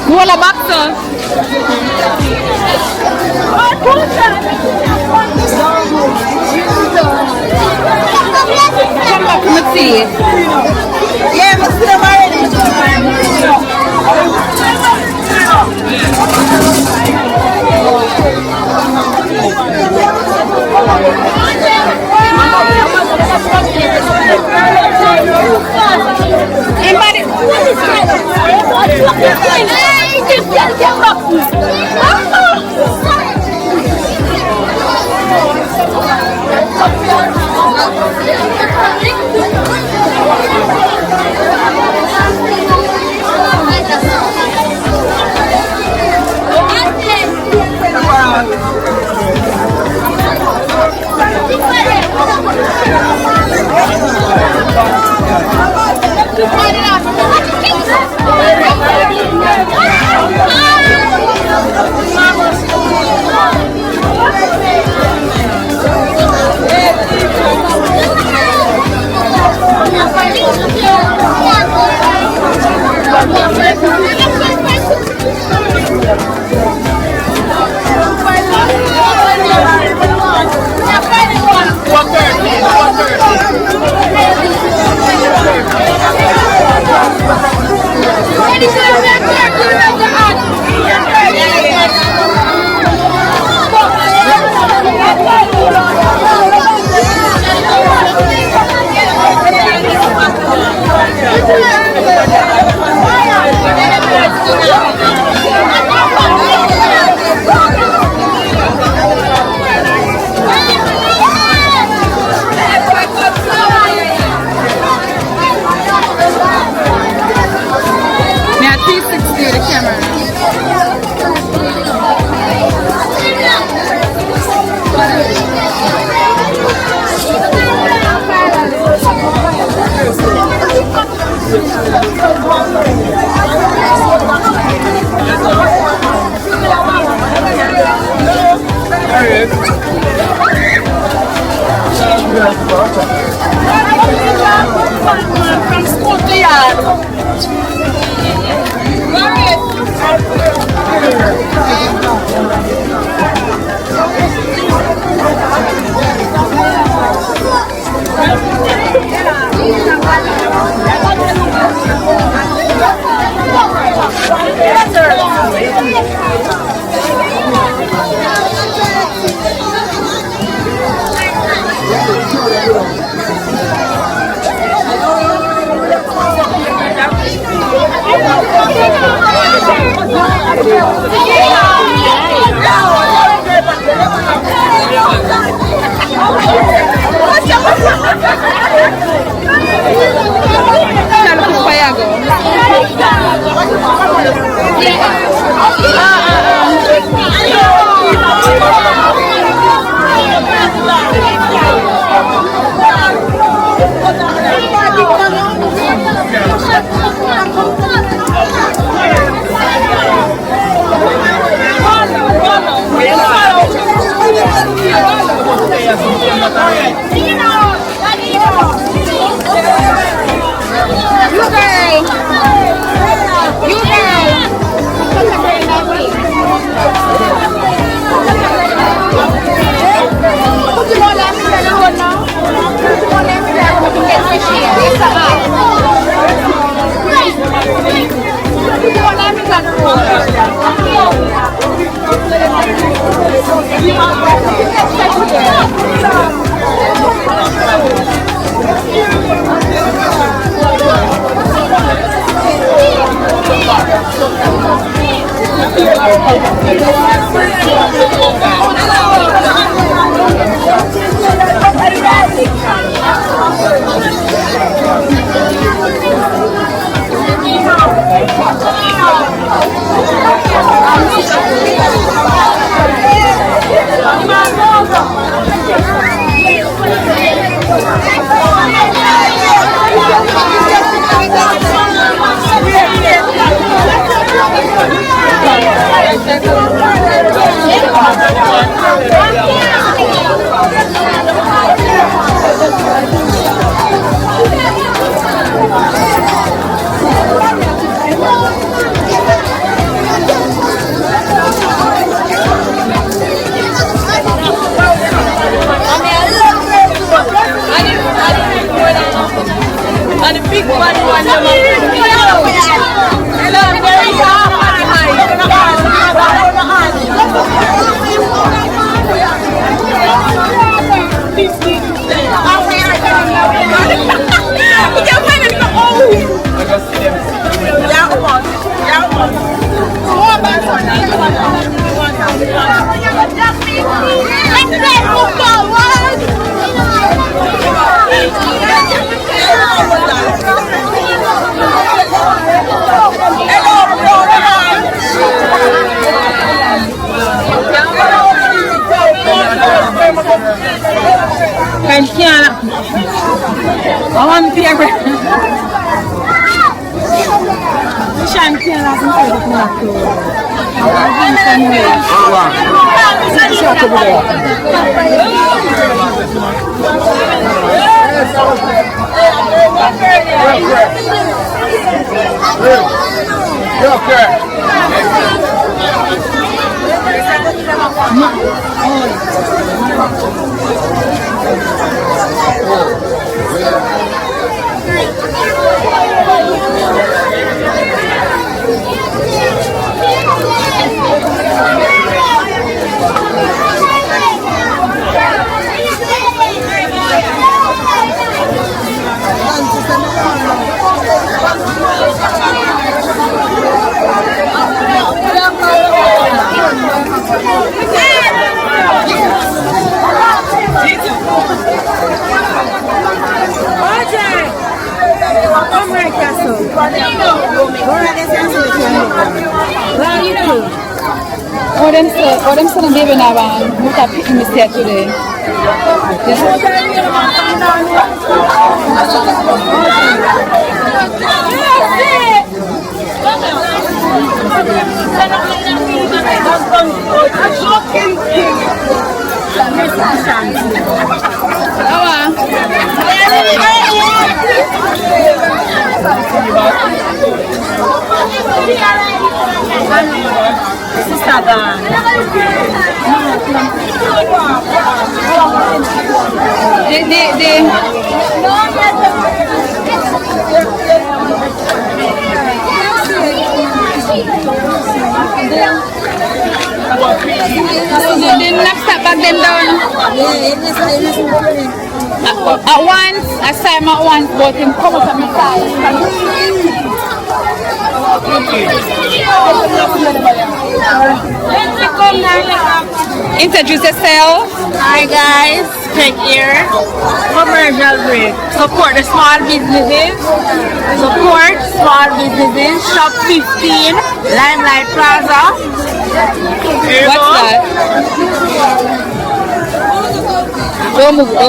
K: Who la boxer? Come back, let's see. Yeah, let's see them
F: From school to yard. I want favorite. Champagne has been taken up to.
L: What them son baby now and what I pick me here today. The next step back them down. At once, I saw him at once, but him come up on my side. Introduce yourself.
F: Hi guys, Peg here. Commercial break. Support the small businesses. Support small businesses. Shop 15, Limelight Plaza.
L: What's that? Don't move it.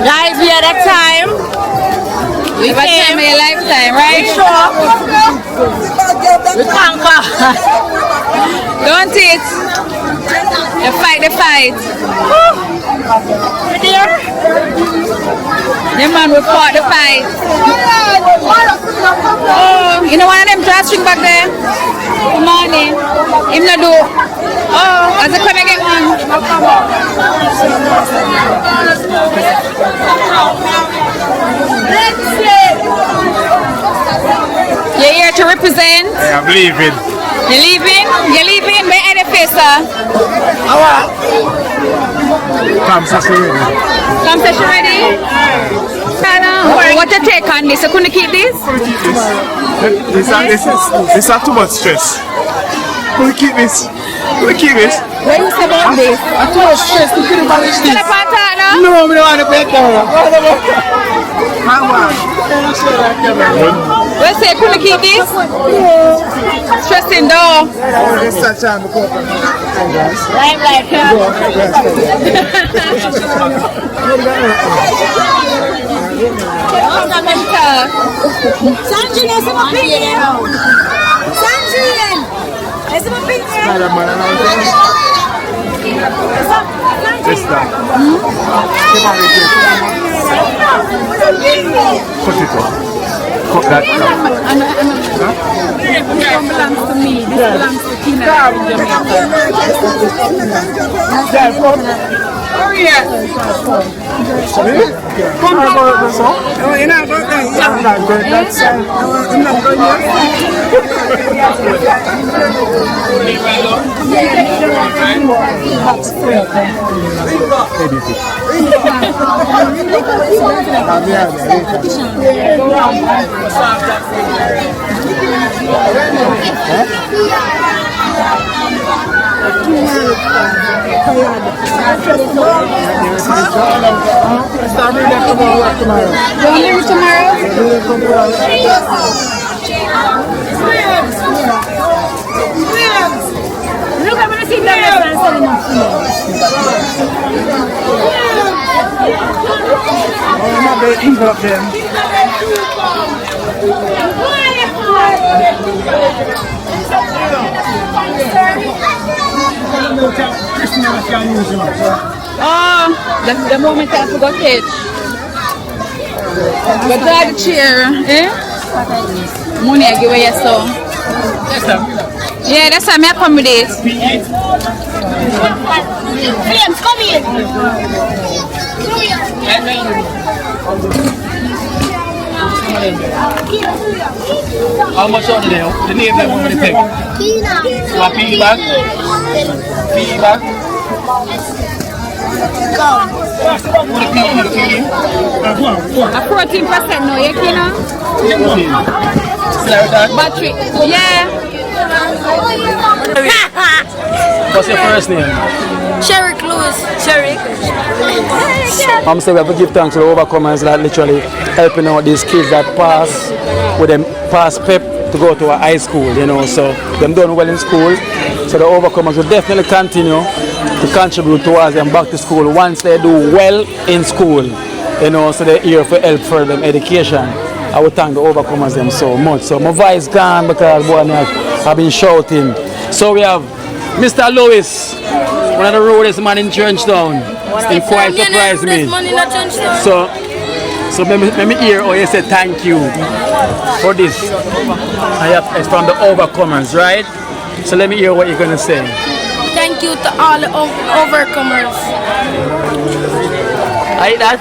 F: Guys, we had a time.
L: We have a time in your lifetime, right?
F: We show up. We conquer.
L: Don't it? You fight the fight. The man will fought the fight. Oh, you know one of them drawstring back there? Good morning. Him not do. Oh, as I come and get one. You're here to represent?
M: I'm leaving.
L: You're leaving? You're leaving? Where are the face, sir?
M: Come, session ready.
L: Come, session ready? What you take on this? You couldn't keep this?
M: This is too much stress. Couldn't keep this.
L: What you say about this?
M: Too much stress. You couldn't manage this. No, we don't want to play camera.
L: Well, say, couldn't keep this? Stressing though.
K: Sanjin, essa é uma opinião. Sanjin, essa é uma opinião.
M: Cut that.
L: This belongs to me. This belongs to Kino in Jamaica. Hurry here.
M: Come back. Oh, you're not going there. I'm not going that side. I'm not going
F: Look at
L: sit down there and sell him a food.
M: I'm not going to envelop them.
L: Oh, the moment I forgot it. But the chair, eh? Money I give you so. Yeah, that's why I come with it.
F: James, come here.
J: How much are they? The name that we're going to take?
F: Kino.
J: A piggy bag? Piggy bag?
L: A 14% no, you know? Battery. Yeah.
J: What's your first name?
F: Sherrick Lewis. Sherrick.
A: I'm saying we have to give thanks to the overcomers that literally helping out these kids that pass with them pass PEP to go to a high school, you know, so them done well in school. So the overcomers will definitely continue to contribute towards them back to school once they do well in school, you know, so they're here for help for them education. I would thank the overcomers them so much. So my voice gone because boy I've been shouting. So we have Mr. Lewis, one of the rudest man in Trenchtown. He quite surprised me. So let me hear how you say thank you for this. It's from the overcomers, right? So let me hear what you're gonna say.
F: Thank you to all the overcomers.
J: I that?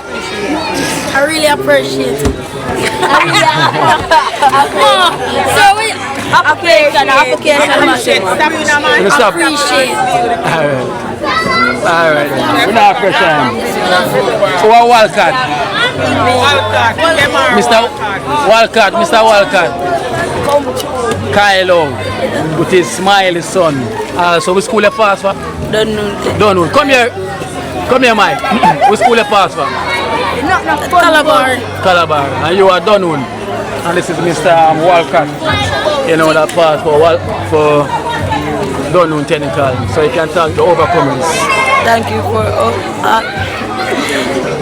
F: I really appreciate it. Appreciate.
J: All right. We're not question. So what Walcott? Mr. Walcott. Kylo with his smiley son. So we school a pass for? Don't know. Come here, Mike. We school a pass for? Calabar. And you are Donun. And this is Mr. Walcott. You know that pass for Donun Technical. So you can thank the overcomers.
N: Thank you for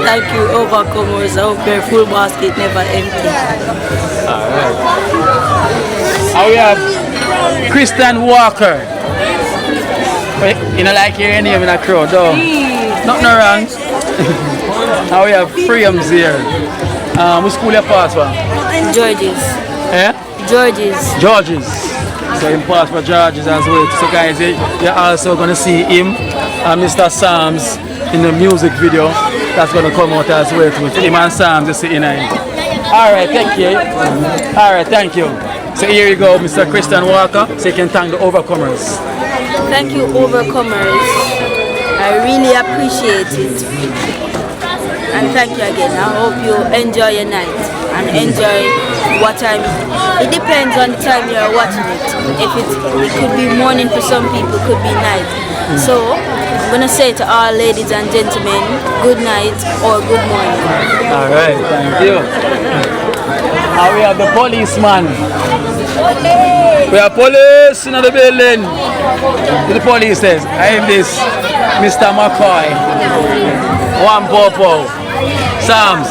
N: thank you overcomers. I hope your full basket never empty.
J: Alright. And we have Christian Walker. You know, like hearing name in a crowd, though. Nothing wrong. And we have Freedoms here. What school you pass for?
N: Georges.
J: Eh? Georges. So he passed for Georges as well. So guys, you're also going to see him and Mr. Sams in the music video that's going to come out as well. With him and Sams, you see in it. Alright, thank you. Alright, thank you. So here you go, Mr. Christian Walker. So you can thank the overcomers.
N: Thank you, overcomers. I really appreciate it. And thank you again. I hope you enjoy your night and enjoy what time. It depends on the time you're watching it. If it could be morning for some people, it could be night. So I'm gonna say to all ladies and gentlemen, good night or good morning.
J: All right, thank you. And we have the policeman. We have police in the building. The police says, I am this Mr. McCoy. One popo. Sams.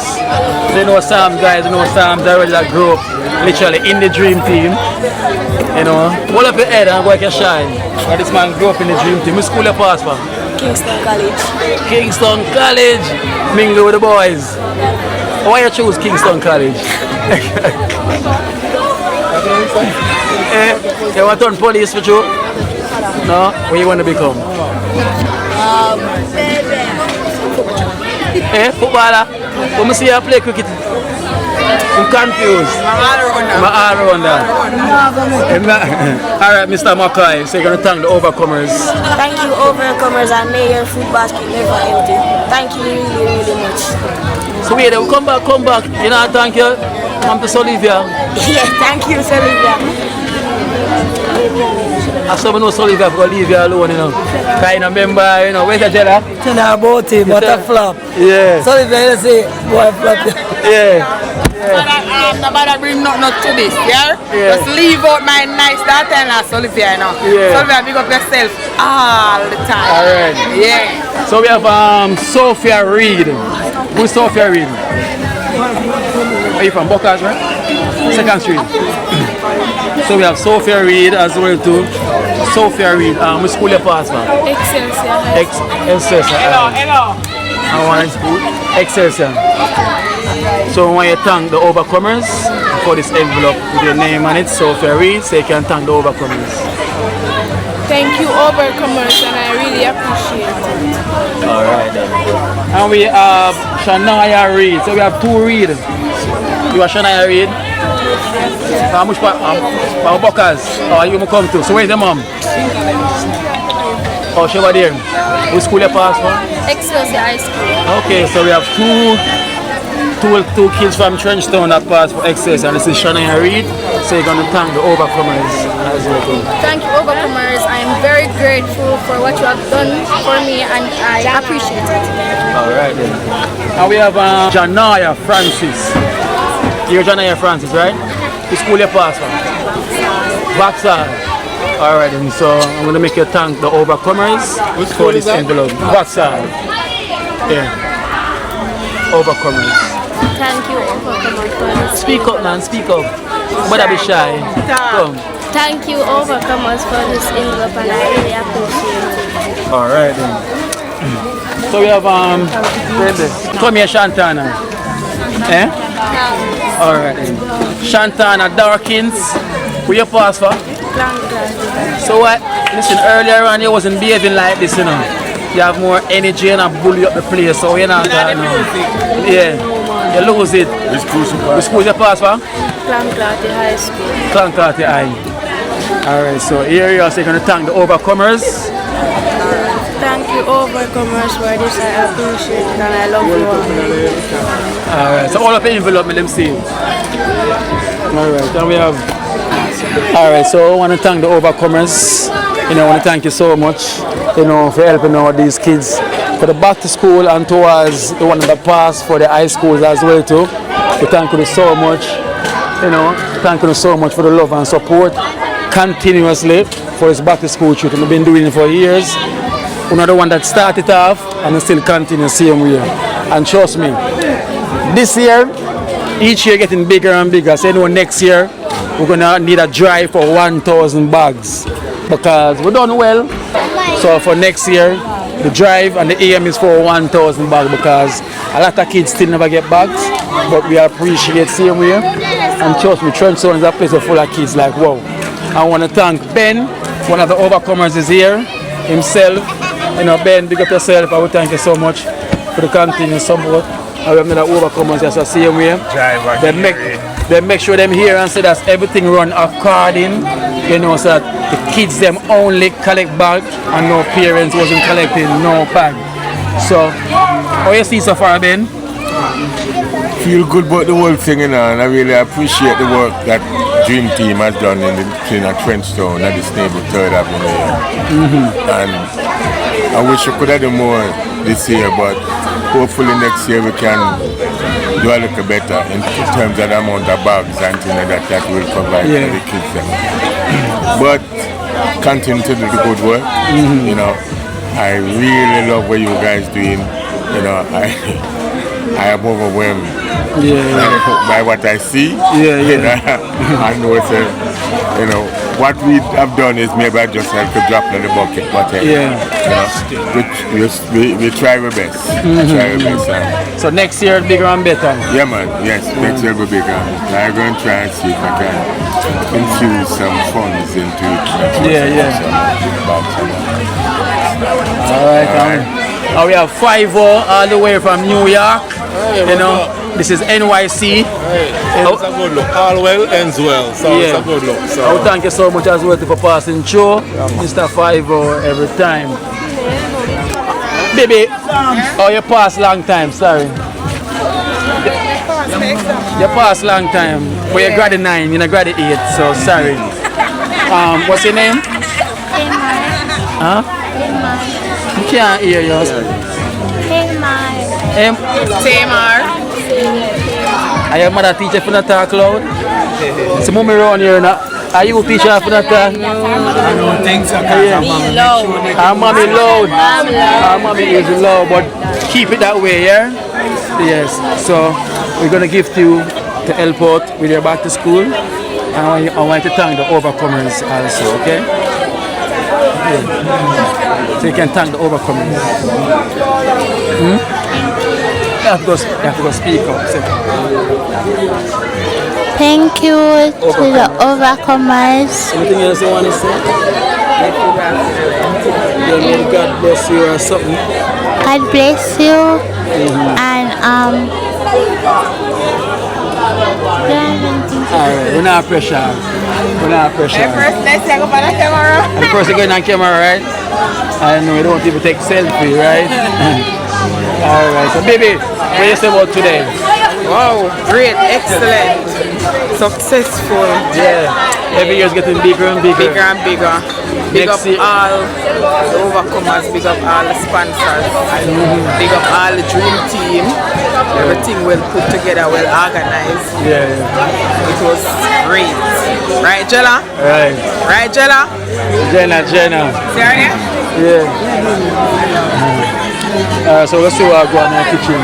J: They know Sams, guys. You know Sams. I already grew up literally in the dream team. You know. Hold up your head and go like a shine. But this man grew up in the dream team. Which school you pass for?
N: Kingston College.
J: Kingston College. Mingle with the boys. Why you choose Kingston College? You want to turn police for you? No? What you want to become? Footballer. When I see you play cricket, I'm confused. I'm all around that. Alright, Mr. McCoy, so you're going to thank the overcomers.
N: Thank you, overcomers, and may your food basket never empty. Thank you really, really much.
J: So wait, come back. You know, thank you, Mom to Solivia.
N: Yeah, thank you, Solivia.
J: I saw no Solivia for leave you alone, you know. Kind of member, you know, where's the Jella?
H: Tell her about him, what a flop.
J: Yeah.
H: Solivia, you say, boy, flop.
J: Yeah.
B: nobody bring nothing to this, yeah? Just leave out my nice daughter and Solivia, you know. Solivia, big up yourself all the time.
J: Alright.
B: Yeah.
J: So we have Sophia Reed. Who's Sophia Reed? Are you from Bocas, right? Second Street. So we have Sophia Reed as well too. Sophia Reed, which school you pass from?
F: Excelsior.
J: Excelsior. Hello. I want school. Excelsior. So I want you to thank the overcomers for this envelope with your name on it, Sophia Reed, so you can thank the overcomers.
F: Thank you, overcomers, and I really appreciate it.
J: Alright then. And we have Shania Reed. So we have two Reed. You are Shania Reed? How much for Bocas? Oh, you will come to. So where's the mom? Oh, she over there. Which school you pass for?
F: Excelsior High School.
J: Okay, so we have two kids from Trenchtown that pass for Excelsior, and this is Shania Reed. So you're going to thank the overcomers as well.
F: Thank you, overcomers. I am very grateful for what you have done for me, and I appreciate it.
J: Alright then. And we have Janaya Francis. You're Janaya Francis, right? Which school you pass from? Vaxal. Alright then, so I'm going to make you thank the overcomers for this envelope. Vaxal. Yeah. Overcomers.
F: Thank you, overcomers.
J: Speak up, man, speak up. Better be shy. Come.
F: Thank you, overcomers, for this envelope, and I really appreciate it.
J: Alright then. So we have come here, Shantana. Eh? Alright then. Shantana Dawkins. Who you pass for? So what? Listen, earlier on you wasn't behaving like this, you know. You have more energy and I bully up the place, so you're not yeah. You lose it. Which school you pass for?
F: Clancarty High School.
J: Clancarty High. Alright, so here you are, so you're going to thank the overcomers.
F: Thank you, overcomers, for this. I appreciate it and I love you all.
J: Alright, so all of the envelope, let them see. Alright, and we have. Alright, so I want to thank the overcomers. You know, I want to thank you so much, you know, for helping out these kids for the back to school and towards the one that passed for the high schools as well too. We thank you so much, you know, thank you so much for the love and support continuously for this back to school trip. We've been doing it for years. We're not the one that started off and still continue the same way. And trust me, this year, each year getting bigger and bigger. So you know, next year we're gonna need a drive for 1,000 bags because we've done well. So for next year, the drive and the aim is for 1,000 bags because a lot of kids still never get bags, but we appreciate same way. And trust me, Trenchtown is a place full of kids like wow. I want to thank Ben, one of the overcomers is here himself. You know, Ben, big up yourself. I would thank you so much for the continued support. I have another overcomers just the same way. They make sure them here and say that everything run according, you know, so that the kids them only collect bag and no parents wasn't collecting no bag. So, how you see so far, Ben?
O: Feel good about the whole thing, you know, and I really appreciate the work that Dream Team has done in Trenchtown at this neighborhood 3rd Avenue. And I wish I could have done more this year, but hopefully next year we can do a little better in terms of the amount of bags and things like that will provide for the kids. But continue to do the good work. You know, I really love what you guys doing. You know, I am overwhelmed by what I see. You know, I know it's you know, what we have done is maybe just like a drop in the bucket, but you know, we try our best. Try our best.
J: So next year bigger and better.
O: Yeah, man. Yes, next year will be bigger. I'm going to try and see if I can infuse some funds into it.
J: All right. We have Vevo all the way from New York. You know, this is NYC.
P: It's a good look. All well ends well. So it's a good look. So
J: I would thank you so much as well for passing through, Mr. Vevo, every time. Baby, oh, you passed long time, sorry. You passed long time. But you're grade 9, you're not grade 8, so sorry. What's your name? Huh? I can't hear you.
F: Tamar.
J: Are your mother teacher for not talk loud? So mommy around here now. Are you teacher for not talk?
M: I don't think so.
J: Our mommy loud. Our mommy is loud, but keep it that way, yeah? Yes. So we're gonna gift you to help out with your back to school. And I want to thank the overcomers also, okay? Yeah. So you can thank the overcomers. You have to go speak up. Say.
Q: Thank you to the overcomers.
J: Anything else you want to say? Yeah, God bless you or something.
Q: God bless you. And
J: alright, we're not pressure. We're not pressure.
D: The first let's go on the camera.
J: And the person going on camera, right? I know we don't want people to take selfie, right? Alright, so baby, what do you say about today?
D: Wow, great, excellent, successful.
J: Yeah, every year is getting bigger and bigger.
D: Bigger and bigger. Big up all the overcomers, big up all the sponsors, big up all the dream team. Everything well put together, well organized.
J: Yeah.
D: It was great. Right, Jella?
J: Right.
D: Right, Jella?
J: Jenna.
D: Serious?
J: Yeah. So let's see what I go in the kitchen.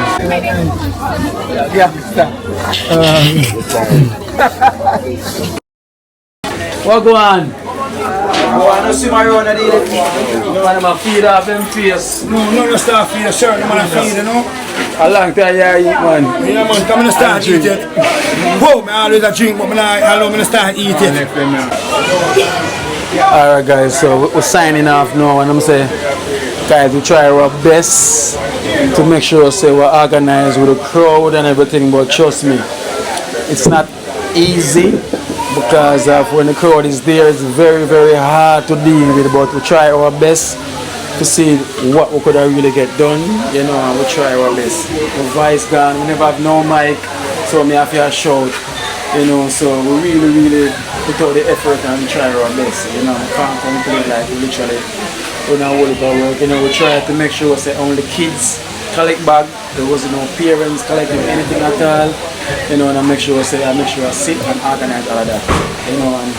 J: Yeah, what go on?
M: I want to see my own at the
J: You want to feed off them face?
M: No, start feed a shirt, no man feed, you know.
J: A long time you eat, man.
M: Yeah, man, come and start eat it. Whoa, I always a drink, but I love to start eat it.
J: Alright guys, so we're signing off now, and I'm saying, guys, we try our best to make sure we're organized with the crowd and everything, but trust me, it's not easy because when the crowd is there, it's very, very hard to deal with, but we try our best to see what we could really get done, you know, and we try our best. The voice gone, we never have no mic, so we have to shout, you know, so we really put out the effort and try our best, you know. We can't come to it like literally we don't hold it our work, you know. We try to make sure only kids collect bag, there was no parents collecting anything at all, you know, and I make sure I sit and organize all of that, you know, and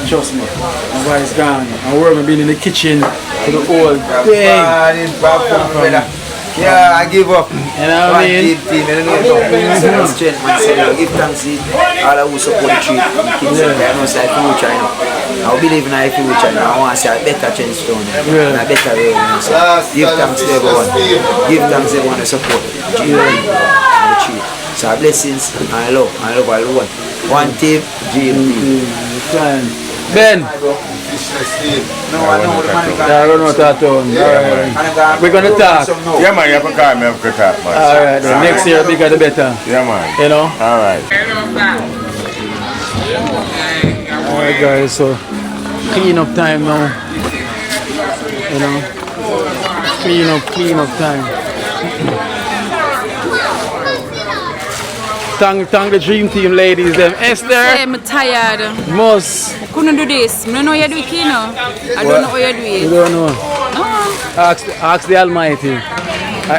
J: trust me, my voice gone. And we're been in the kitchen for the whole day.
E: Yeah, I give up.
J: You know what I mean?
E: Give thanks to all who support the treat. Kids, I know say future, you know. I believe in our future. I want to see a better change down there, and a better way. So give thanks to everyone. Give thanks to everyone who support the treat. So blessings and love all one. One team, dream team.
J: Ben.
E: No, I know the money.
J: I don't know that one. We're gonna talk.
O: Yeah, man, you have to call me after talk, man.
J: Alright, next year bigger the better.
O: Yeah, man.
J: You know?
O: Alright.
J: Alright, guys, so clean up time now. You know? Clean up time. Thank the dream team ladies. Esther.
L: I'm tired.
J: Must.
L: I couldn't do this. I don't know how you do it, Kino. I don't know how you do it.
J: You don't know?
L: No.
J: Ask the Almighty.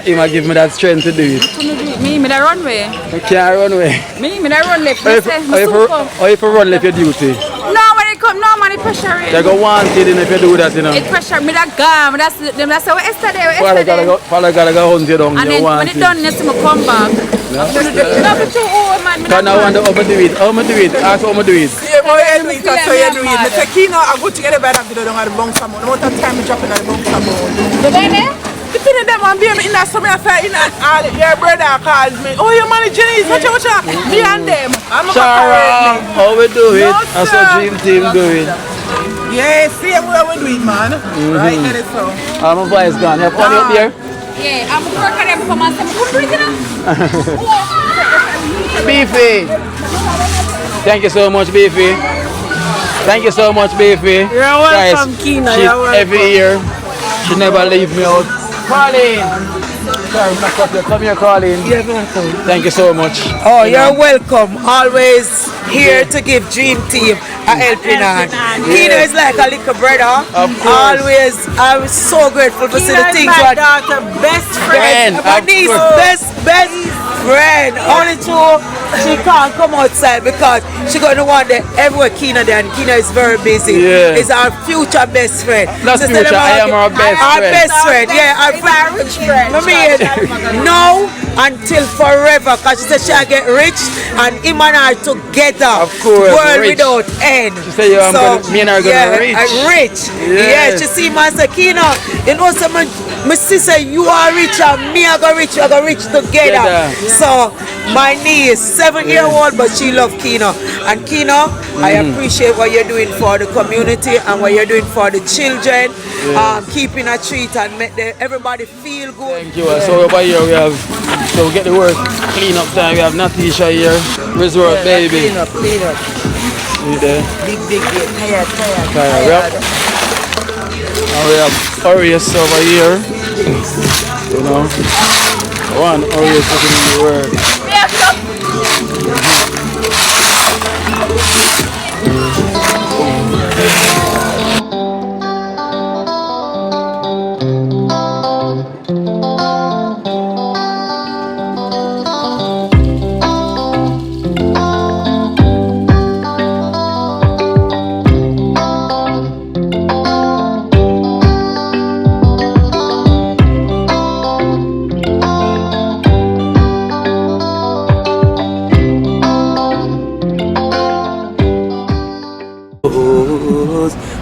J: He might give me that strength to do it.
L: I couldn't do it. Me that run away.
J: You can't run away.
L: Me that run left.
J: Or if you run left your duty.
L: No, when it come, no man, it pressure it.
J: You go wanted if you do that, you know.
L: It pressure me that gum. That's how yesterday.
J: Father gotta go hunt you down.
L: And then when it done, you see me come back. No, be too old, man.
J: Can I wonder how to do it? How to do it? Ask how to do it.
D: Yeah, how you do it? That's how you do it. I say, Kino, I go together by that video down at the bunks amount. No matter time I drop in at the bunks amount.
L: The guy
D: between them and being in that summer affair, in that your brother calls me. Oh, your manager is such a me and them. I'm
J: Sarah, how we do it? That's what dream team do it.
D: Yeah, see how we do it, man. Right, that is so.
J: My voice gone. You have money up there?
L: Yeah, I'm working them for myself. Come bring it up.
J: Beefy. Thank you so much, Beefy. Thank you so much, Beefy.
D: You're welcome, Kino. You're welcome.
J: Every year, she never leave me out. Colin! Sorry, I'm not cut you. Come here, Colin.
D: You're welcome.
J: Thank you so much.
D: Oh, you're welcome. Always here to give Dream Team a helping hand. Kino is like a little brother.
J: Of course.
D: Always, I was so grateful to see the things.
K: My daughter, best friend.
D: My niece, best friend. Only true, she can't come outside because she gonna want the everywhere Kino there, and Kino is very busy.
A: Yeah.
D: Is our future best friend.
A: That's future. I am our best
D: our
A: friend.
D: Best friend, yeah. Our rich friend. I mean, now until forever, because she said she'll get rich, and him and I together.
A: Of course,
D: world
A: rich.
D: without end.
A: She said me and her gonna rich.
D: Rich. Yeah. She see man say, Kino, you know something. My sister, you are rich and me I go rich, we go rich together. So my niece, 7-year-old, but she love Kino. And Kino, I appreciate what you're doing for the community and what you're doing for the children. Keeping a treat and make everybody feel good.
A: Thank you. So over here we have, so we get the work clean up time. We have Natisha here, resort baby.
D: Clean up.
A: See there?
D: Big, tired.
A: Yep. And we have Orius over here. You know, one Orius looking in the work.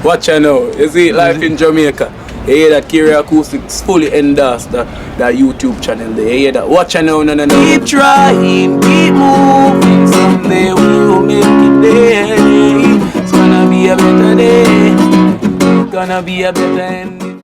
A: Watch out now, you see life in Jamaica. You hear that Kira Acoustics fully endorsed that YouTube channel there. You hear that? Watch out now, no.
C: Keep trying, keep moving. Someday we will make it there. It's gonna be a better day. Gonna be a better end.